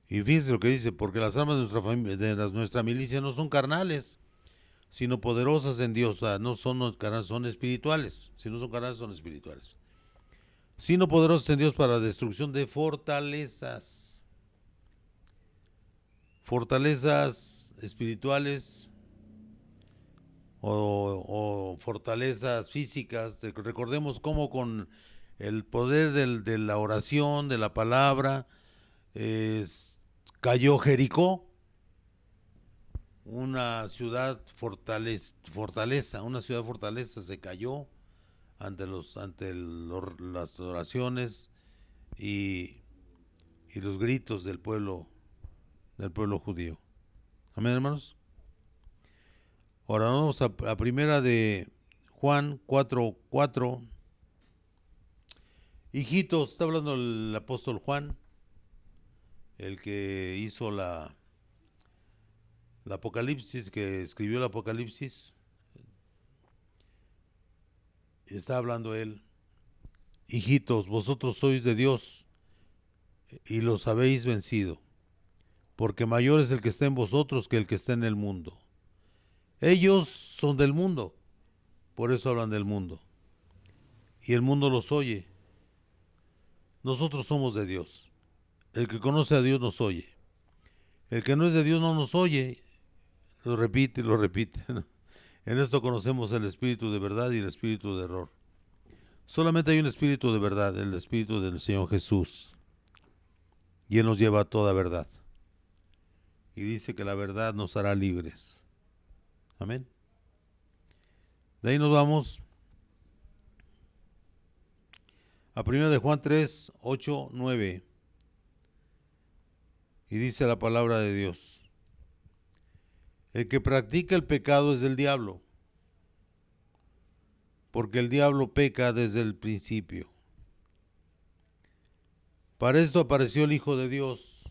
y fíjense lo que dice, porque las armas de nuestra milicia no son carnales, sino poderosas en Dios. O sea, no son carnales, son espirituales. Si no son carnales, son espirituales. Sino poderosas en Dios para la destrucción de fortalezas. Fortalezas espirituales o fortalezas físicas. Recordemos cómo con el poder de la oración, de la palabra, cayó Jericó, una ciudad fortaleza, una ciudad fortaleza se cayó ante las oraciones y los gritos del pueblo judío. Amén, hermanos. Ahora vamos a primera de Juan 4:4. Hijitos, está hablando el apóstol Juan, el que hizo la Apocalipsis, que escribió el Apocalipsis. Está hablando él. Hijitos, vosotros sois de Dios y los habéis vencido, porque mayor es el que está en vosotros que el que está en el mundo. Ellos son del mundo, por eso hablan del mundo, y el mundo los oye. Nosotros somos de Dios. El que conoce a Dios nos oye. El que no es de Dios no nos oye. Lo repite y lo repite. En esto conocemos el espíritu de verdad y el espíritu de error. Solamente hay un espíritu de verdad, el espíritu del Señor Jesús. Y Él nos lleva a toda verdad. Y dice que la verdad nos hará libres. Amén. De ahí nos vamos a 1 de Juan 3, 8, 9. Y dice la palabra de Dios: el que practica el pecado es del diablo, porque el diablo peca desde el principio. Para esto apareció el Hijo de Dios,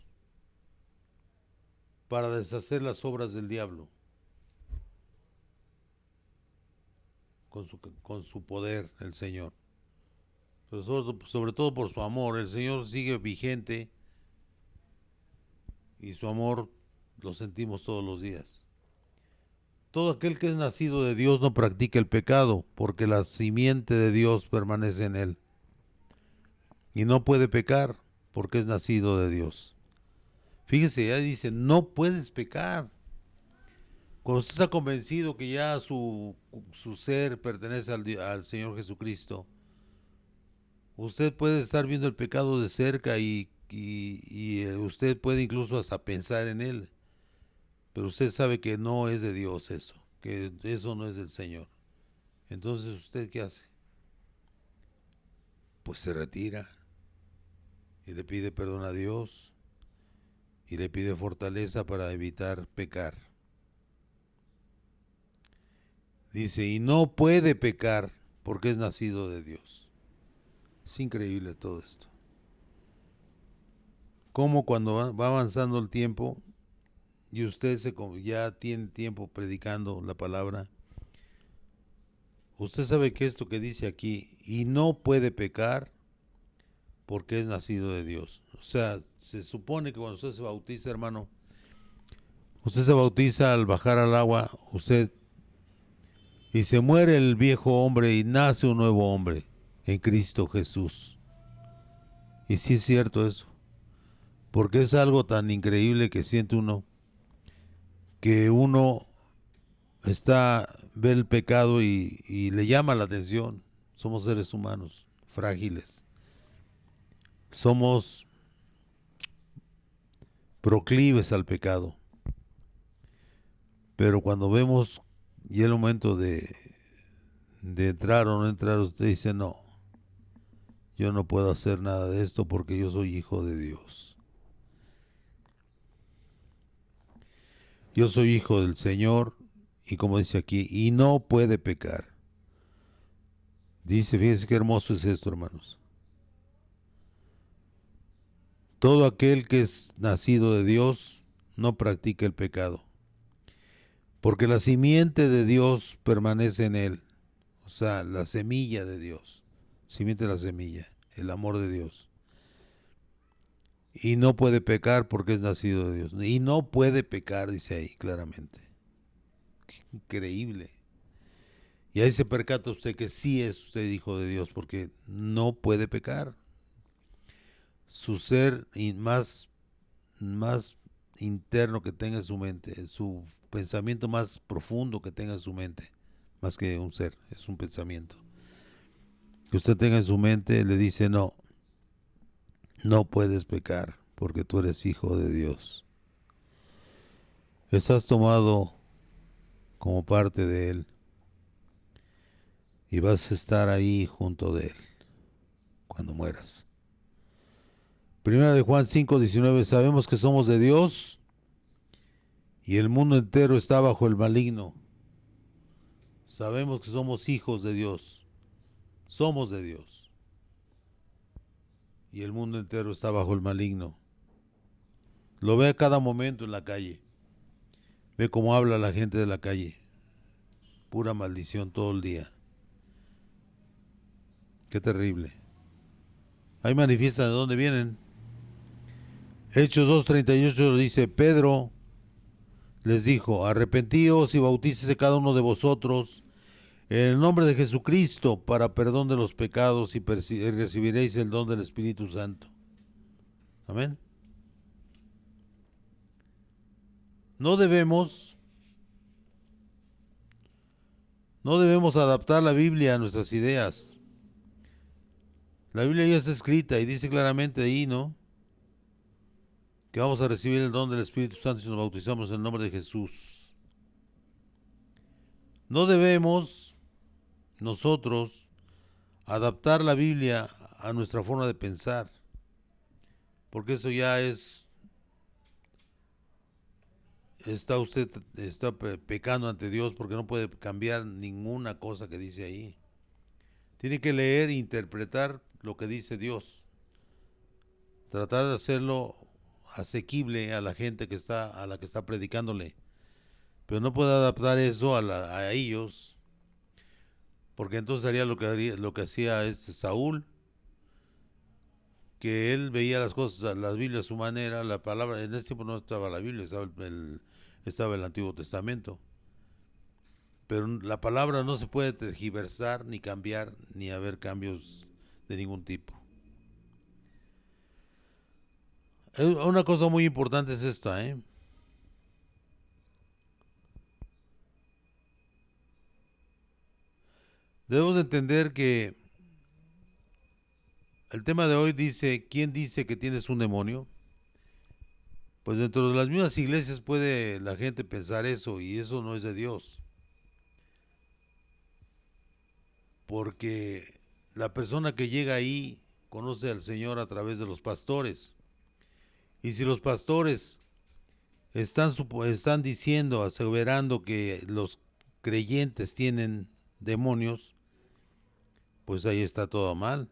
para deshacer las obras del diablo, con su poder, el Señor. Pero sobre todo por su amor. El Señor sigue vigente y su amor lo sentimos todos los días. Todo aquel que es nacido de Dios no practica el pecado, porque la simiente de Dios permanece en él. Y no puede pecar, porque es nacido de Dios. Fíjese, ya dice, no puedes pecar. Cuando usted está convencido que ya su ser pertenece al Señor Jesucristo, usted puede estar viendo el pecado de cerca y usted puede incluso hasta pensar en él, pero usted sabe que no es de Dios eso, que eso no es del Señor. Entonces, ¿usted qué hace? Pues se retira y le pide perdón a Dios y le pide fortaleza para evitar pecar. Dice, y no puede pecar porque es nacido de Dios. Es increíble todo esto. Como cuando va avanzando el tiempo y usted ya tiene tiempo predicando la palabra, usted sabe que esto que dice aquí, y no puede pecar porque es nacido de Dios. O sea, se supone que cuando usted se bautiza, hermano, usted se bautiza al bajar al agua, y se muere el viejo hombre y nace un nuevo hombre en Cristo Jesús. Y sí es cierto eso, porque es algo tan increíble que siente uno, que uno ve el pecado y le llama la atención. Somos seres humanos, frágiles. Somos proclives al pecado. Pero cuando vemos y el momento de entrar o no entrar, usted dice, no, yo no puedo hacer nada de esto porque yo soy hijo de Dios. Yo soy hijo del Señor y como dice aquí, y no puede pecar. Dice, fíjense qué hermoso es esto, hermanos. Todo aquel que es nacido de Dios no practica el pecado, porque la simiente de Dios permanece en él. O sea, la semilla de Dios, simiente de la semilla, el amor de Dios. Y no puede pecar porque es nacido de Dios. Y no puede pecar, dice ahí claramente. Increíble. Y ahí se percata usted que sí es usted hijo de Dios porque no puede pecar. Su ser más interno que tenga en su mente, su pensamiento más profundo que tenga en su mente, más que un ser, es un pensamiento. Que usted tenga en su mente le dice no, no puedes pecar porque tú eres hijo de Dios. Estás tomado como parte de Él y vas a estar ahí junto de Él cuando mueras. Primera de Juan 5:19, sabemos que somos de Dios y el mundo entero está bajo el maligno. Sabemos que somos hijos de Dios, somos de Dios y el mundo entero está bajo el maligno. Lo ve a cada momento en la calle, ve cómo habla la gente de la calle, pura maldición todo el día. Qué terrible. Ahí manifiestan de dónde vienen. Hechos 2:38 dice, Pedro les dijo, arrepentíos y bautícese cada uno de vosotros en el nombre de Jesucristo para perdón de los pecados y recibiréis el don del Espíritu Santo. Amén. No debemos adaptar la Biblia a nuestras ideas. La Biblia ya está escrita y dice claramente ahí, ¿no? Que vamos a recibir el don del Espíritu Santo si nos bautizamos en el nombre de Jesús. No debemos nosotros adaptar la Biblia a nuestra forma de pensar, porque eso ya está pecando ante Dios porque no puede cambiar ninguna cosa que dice ahí. Tiene que leer e interpretar lo que dice Dios, tratar de hacerlo asequible a la gente a la que está predicándole, pero no puede adaptar eso a ellos, porque entonces haría lo que hacía Saúl, que él veía las cosas, las Biblias a su manera, la palabra, en ese tiempo no estaba la Biblia, estaba el Antiguo Testamento. Pero la palabra no se puede tergiversar, ni cambiar, ni haber cambios de ningún tipo. Una cosa muy importante es esta, ¿eh? Debemos de entender que el tema de hoy dice, ¿quién dice que tienes un demonio? Pues dentro de las mismas iglesias puede la gente pensar eso, y eso no es de Dios. Porque la persona que llega ahí conoce al Señor a través de los pastores. Y si los pastores están diciendo, aseverando que los creyentes tienen demonios, pues ahí está todo mal.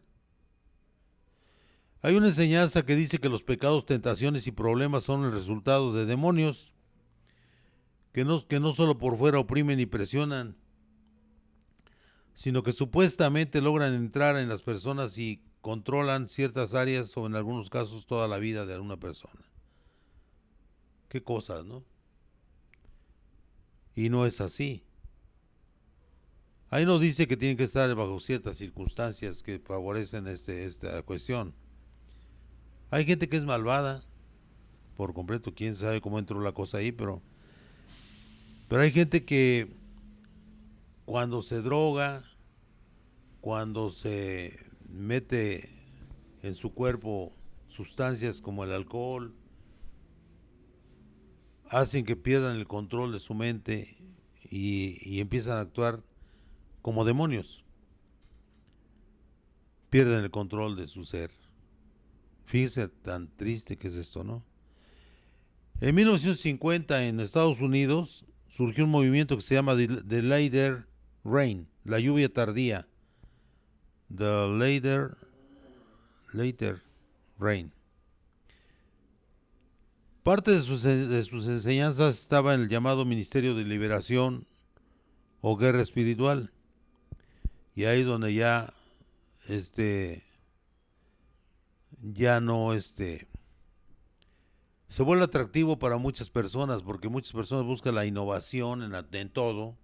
Hay una enseñanza que dice que los pecados, tentaciones y problemas son el resultado de demonios, que no solo por fuera oprimen y presionan, sino que supuestamente logran entrar en las personas y controlan ciertas áreas o en algunos casos toda la vida de alguna persona. Qué cosas, ¿no? Y no es así. Ahí no dice que tienen que estar bajo ciertas circunstancias que favorecen esta cuestión. Hay gente que es malvada por completo, quién sabe cómo entró la cosa ahí, pero hay gente que cuando se droga, cuando se mete en su cuerpo sustancias como el alcohol, hacen que pierdan el control de su mente y empiezan a actuar como demonios. Pierden el control de su ser. Fíjense tan triste que es esto, ¿no? En 1950 en Estados Unidos surgió un movimiento que se llama The Later Rain, la lluvia tardía. The Later Rain. Parte de sus enseñanzas estaba en el llamado Ministerio de Liberación o Guerra Espiritual. Y ahí es donde ya no se vuelve atractivo para muchas personas, porque muchas personas buscan la innovación en todo,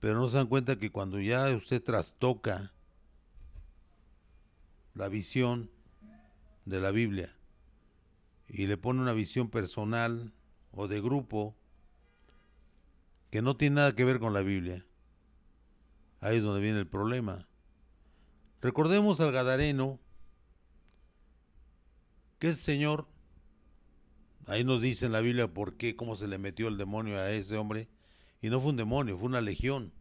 pero no se dan cuenta que cuando ya usted trastoca la visión de la Biblia y le pone una visión personal o de grupo que no tiene nada que ver con la Biblia, ahí es donde viene el problema. Recordemos al Gadareno, que ese señor, ahí nos dice en la Biblia por qué, cómo se le metió el demonio a ese hombre, y no fue un demonio, fue una legión.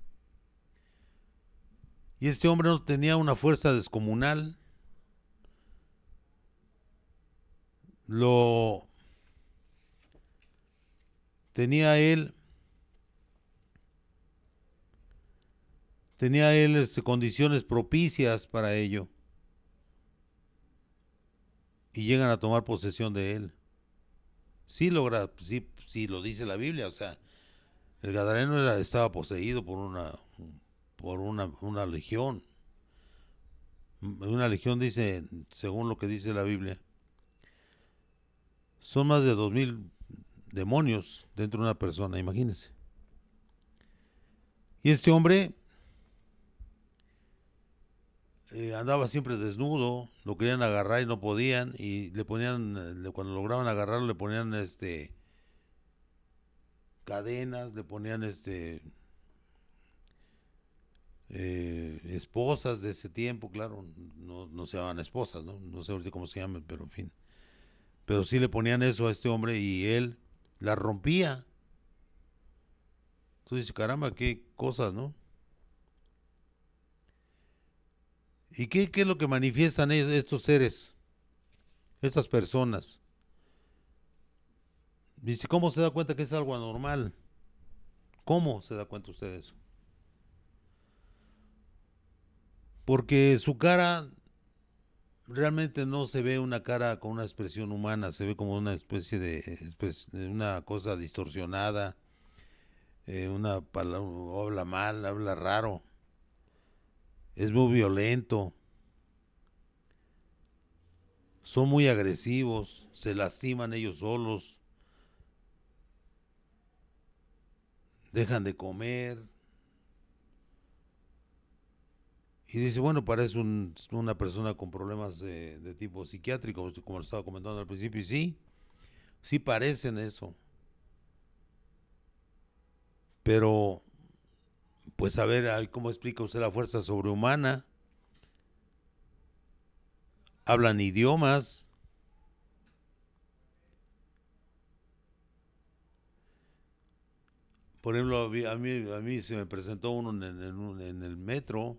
Y este hombre no tenía una fuerza descomunal, lo tenía él, condiciones propicias para ello, y llegan a tomar posesión de él. Sí logra, sí lo dice la Biblia, o sea, el Gadareno estaba poseído por una legión. Una legión dice, según lo que dice la Biblia, son más de 2000 demonios dentro de una persona, imagínense. Y este hombre andaba siempre desnudo, lo querían agarrar y no podían, y le ponían, cuando lograban agarrarlo, le ponían cadenas, le ponían esposas de ese tiempo, claro, no se llamaban esposas, ¿no? No sé ahorita cómo se llaman, pero en fin. Pero sí le ponían eso a este hombre y él la rompía. Tú dices, caramba, qué cosas, ¿no? ¿Y qué es lo que manifiestan estos seres, estas personas? Dice, ¿cómo se da cuenta que es algo anormal? ¿Cómo se da cuenta usted de eso? Porque su cara realmente no se ve una cara con una expresión humana, se ve como una especie de una cosa distorsionada, habla mal, habla raro, es muy violento, son muy agresivos, se lastiman ellos solos, dejan de comer. Y dice, bueno, parece una persona con problemas de tipo psiquiátrico, como lo estaba comentando al principio, y sí parecen eso. Pero pues a ver, ay, ¿cómo explica usted la fuerza sobrehumana? Hablan idiomas. Por ejemplo, a mí se me presentó uno en el metro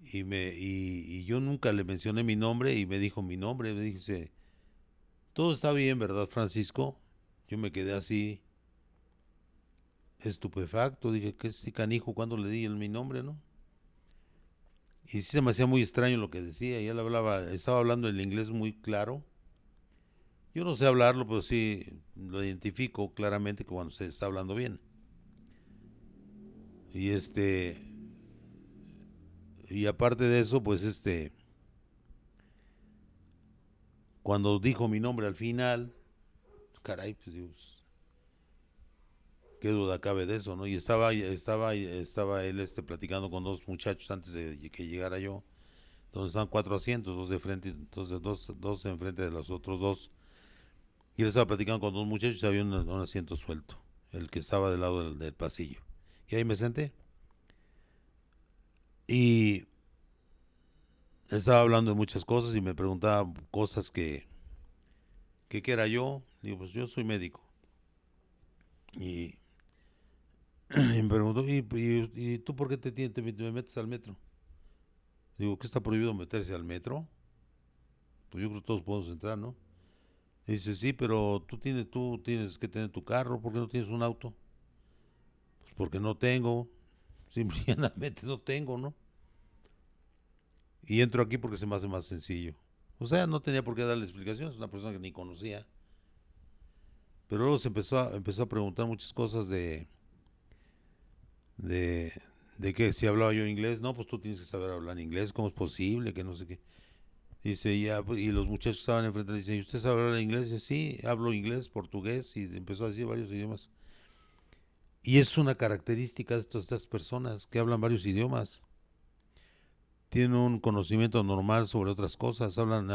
y yo nunca le mencioné mi nombre y me dijo mi nombre. Me dice, todo está bien, ¿verdad, Francisco? Yo me quedé así, estupefacto. Dije, ¿qué es este canijo? ¿Cuándo le di mi nombre, no? Y sí se me hacía muy extraño lo que decía. Y él estaba hablando el inglés muy claro. Yo no sé hablarlo, pero sí lo identifico claramente que cuando se está hablando bien. Y y aparte de eso, pues cuando dijo mi nombre al final, caray, pues Dios, qué duda cabe de eso, ¿no? Y estaba él platicando con dos muchachos antes de que llegara yo, donde estaban cuatro asientos, dos de frente, dos enfrente de los otros dos. Y él estaba platicando con dos muchachos y había un asiento suelto, el que estaba del lado del pasillo. Y ahí me senté. Y estaba hablando de muchas cosas y me preguntaba cosas que qué era yo. Digo, pues yo soy médico. Y, y me preguntó, ¿y tú por qué te metes al metro? Digo, ¿qué está prohibido meterse al metro? Pues yo creo que todos podemos entrar, ¿no? Y dice, sí, pero tú tienes que tener tu carro, ¿por qué no tienes un auto? Pues porque no tengo, simplemente no tengo, ¿no? Y entro aquí porque se me hace más sencillo. O sea, no tenía por qué darle explicaciones, es una persona que ni conocía. Pero luego empezó a preguntar muchas cosas de, de que si hablaba yo inglés. No, pues tú tienes que saber hablar inglés, ¿cómo es posible? Que no sé qué. Dice, ya, pues, y los muchachos que estaban enfrente le dicen, ¿y usted sabe hablar inglés? Dice, sí, hablo inglés, portugués, y empezó a decir varios idiomas. Y es una característica de estas personas que hablan varios idiomas. Tienen un conocimiento normal sobre otras cosas, hablan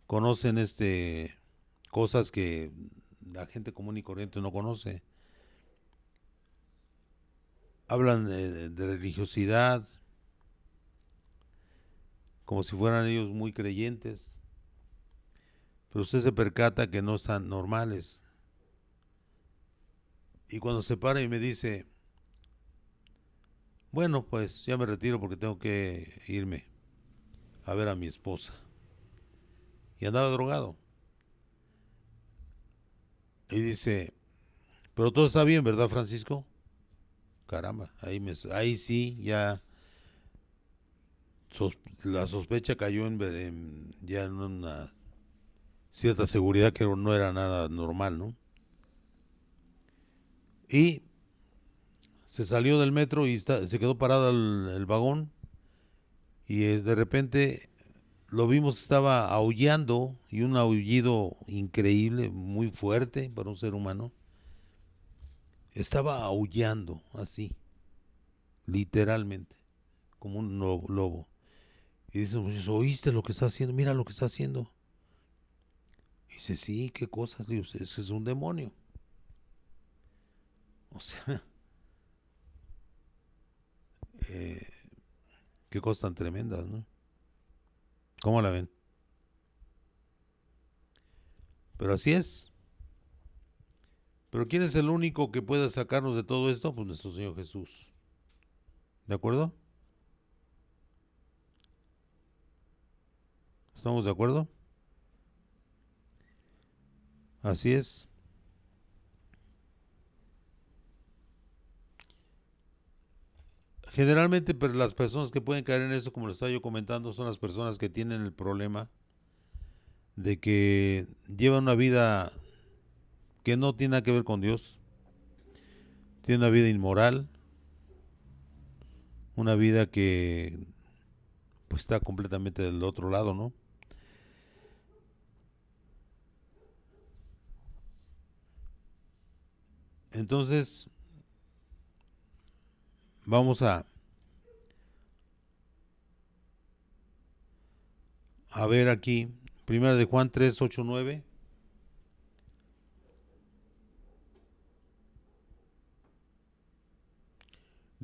conocen cosas que la gente común y corriente no conoce. Hablan de religiosidad, como si fueran ellos muy creyentes, pero usted se percata que no están normales. Y cuando se para y me dice, bueno, pues ya me retiro porque tengo que irme a ver a mi esposa. Y andaba drogado. Y dice, pero todo está bien, ¿verdad, Francisco? Caramba, ahí sí, ya la sospecha cayó ya en una cierta seguridad que no era nada normal, ¿no? Y se salió del metro y se quedó parado el vagón y de repente lo vimos que estaba aullando y un aullido increíble, muy fuerte para un ser humano. Estaba aullando así, literalmente, como un lobo. Y dice, pues, ¿oíste lo que está haciendo? Mira lo que está haciendo. Y dice, sí, qué cosas, digo, es un demonio. O sea, eh, qué cosas tan tremendas, ¿no? ¿Cómo la ven? Pero así es. Pero ¿quién es el único que puede sacarnos de todo esto? Pues nuestro Señor Jesús. ¿De acuerdo? ¿Estamos de acuerdo? Así es. Generalmente, pero las personas que pueden caer en eso, como les estaba yo comentando, son las personas que tienen el problema de que llevan una vida que no tiene nada que ver con Dios, tienen una vida inmoral, una vida que pues está completamente del otro lado, ¿no? Entonces, vamos a ver aquí, primera de Juan 3 8 9.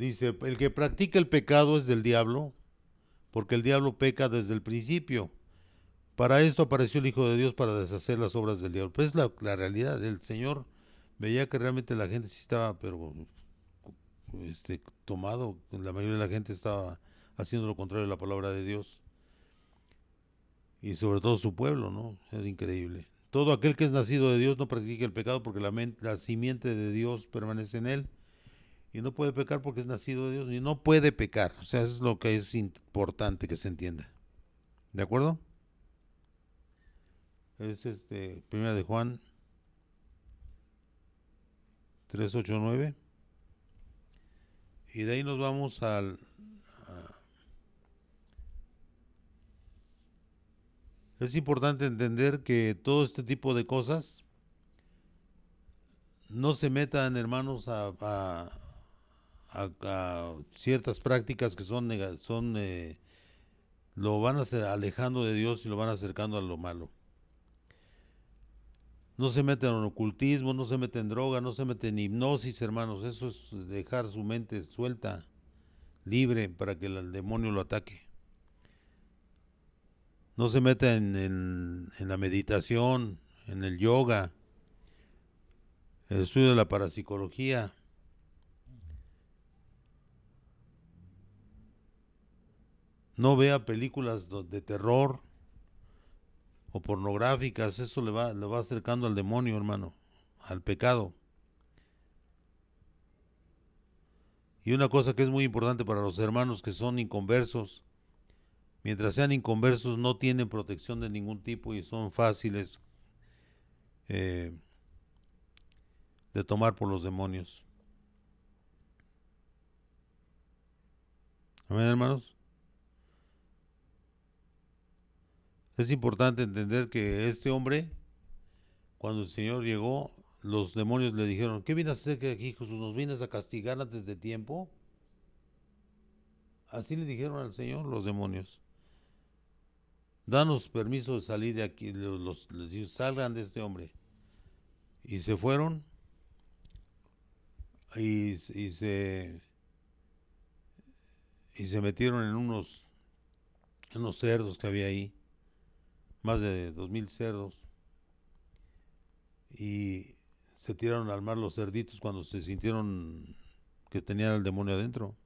Dice, el que practica el pecado es del diablo, porque el diablo peca desde el principio. Para esto apareció el Hijo de Dios para deshacer las obras del diablo. Pues es la realidad. El Señor veía que realmente la gente sí estaba, pero tomado. La mayoría de la gente estaba haciendo lo contrario de la palabra de Dios. Y sobre todo su pueblo, ¿no? Es increíble. Todo aquel que es nacido de Dios no practica el pecado porque la simiente de Dios permanece en él. Y no puede pecar porque es nacido de Dios. Y no puede pecar. O sea, eso es lo que es importante que se entienda. ¿De acuerdo? Es Primera de Juan 3:8-9. Y de ahí nos vamos Es importante entender que todo este tipo de cosas no se metan, hermanos, a ciertas prácticas que lo van a hacer alejando de Dios y lo van acercando a lo malo. No se meten en ocultismo, no se meten en droga, no se meten en hipnosis, hermanos. Eso es dejar su mente suelta, libre, para que el demonio lo ataque. No se meten en la meditación, en el yoga, el estudio de la parapsicología. No vea películas de terror o pornográficas. Eso le va acercando al demonio, hermano, al pecado. Y una cosa que es muy importante para los hermanos que son inconversos: mientras sean inconversos no tienen protección de ningún tipo y son fáciles eh, de tomar por los demonios. Amén, hermanos. Es importante entender que este hombre, cuando el Señor llegó, los demonios le dijeron: ¿qué vienes a hacer aquí, Jesús? ¿Nos vienes a castigar antes de tiempo? Así le dijeron al Señor los demonios. Danos permiso de salir de aquí. Les dijo: salgan de este hombre. Y se fueron y se metieron en unos cerdos que había ahí, más de 2000 cerdos, y se tiraron al mar los cerditos cuando se sintieron que tenían al demonio adentro.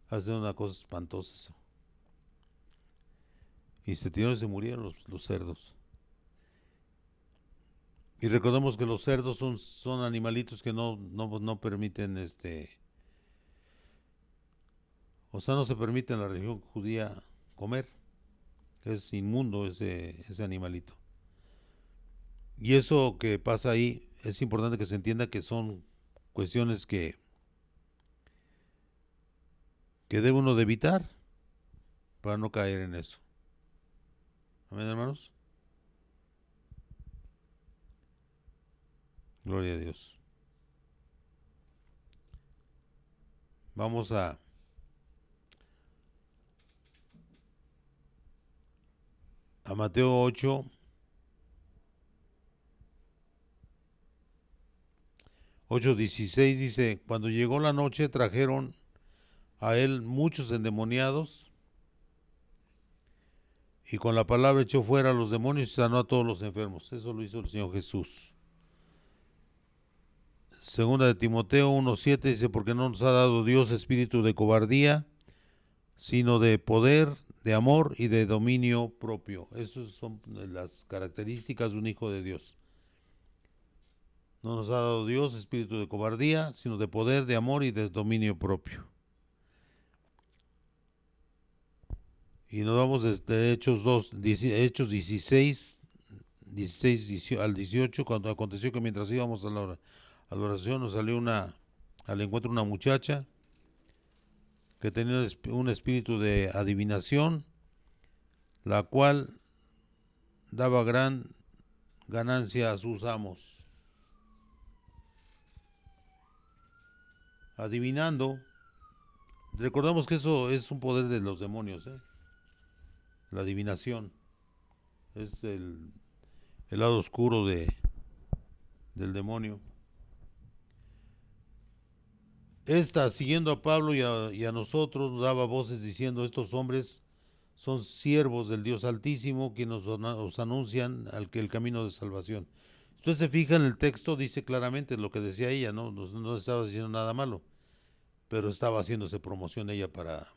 Hace una cosa espantosa eso. Y se tiraron y se murieron los cerdos. Y recordemos que los cerdos son animalitos que no permiten o sea, no se permite en la religión judía comer. Es inmundo ese animalito. Y eso que pasa ahí, es importante que se entienda que son cuestiones que debe uno de evitar para no caer en eso. Amén, hermanos. Gloria a Dios. Vamos a Mateo 8, 8:16. Dice: cuando llegó la noche trajeron a él muchos endemoniados, y con la palabra echó fuera a los demonios y sanó a todos los enfermos. Eso lo hizo el Señor Jesús. Segunda de Timoteo 1:7 dice: porque no nos ha dado Dios espíritu de cobardía, sino de poder, de amor y de dominio propio. Esas son las características de un hijo de Dios. No nos ha dado Dios espíritu de cobardía, sino de poder, de amor y de dominio propio. Y nos vamos desde Hechos 16 al 18, cuando aconteció que mientras íbamos a la oración nos salió al encuentro una muchacha que tenía un espíritu de adivinación, la cual daba gran ganancia a sus amos. Adivinando, recordamos que eso es un poder de los demonios, la adivinación. Es el lado oscuro del demonio. Esta, siguiendo a Pablo y a nosotros, daba voces diciendo: estos hombres son siervos del Dios Altísimo, quienes os anuncian el camino de salvación. Usted se fija en el texto, dice claramente lo que decía ella, no estaba diciendo nada malo, pero estaba haciéndose promoción ella para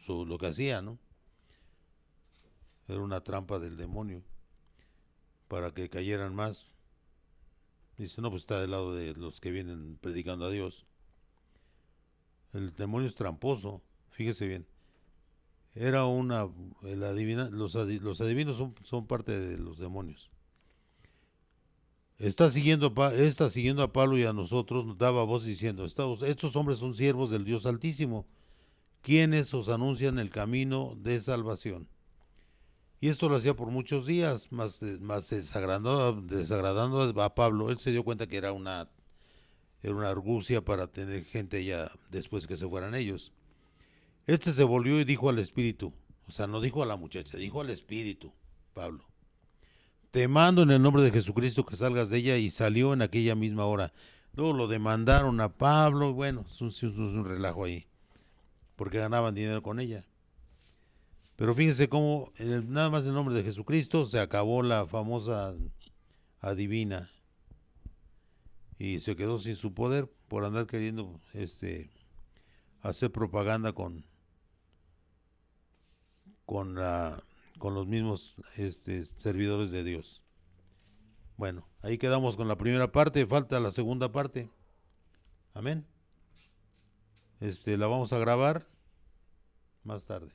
lo que hacía, ¿no? Era una trampa del demonio para que cayeran más. Dice, no, pues está del lado de los que vienen predicando a Dios. El demonio es tramposo, fíjese bien. Era los adivinos son parte de los demonios. Esta siguiendo a Pablo y a nosotros, nos daba voz diciendo: estos hombres son siervos del Dios Altísimo, quienes os anuncian el camino de salvación. Y esto lo hacía por muchos días, más desagradando a Pablo. Él se dio cuenta que era una argucia para tener gente ya después que se fueran ellos. Este se volvió y dijo al espíritu, o sea, no dijo a la muchacha, dijo al espíritu, Pablo: te mando en el nombre de Jesucristo que salgas de ella, y salió en aquella misma hora. Luego lo demandaron a Pablo, y bueno, es un relajo ahí, porque ganaban dinero con ella. Pero fíjense cómo nada más en el nombre de Jesucristo se acabó la famosa adivina y se quedó sin su poder por andar queriendo hacer propaganda con, la, con los mismos servidores de Dios. Bueno, ahí quedamos con la primera parte, falta la segunda parte. Amén. La vamos a grabar más tarde.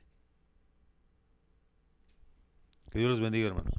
Que Dios los bendiga, hermanos.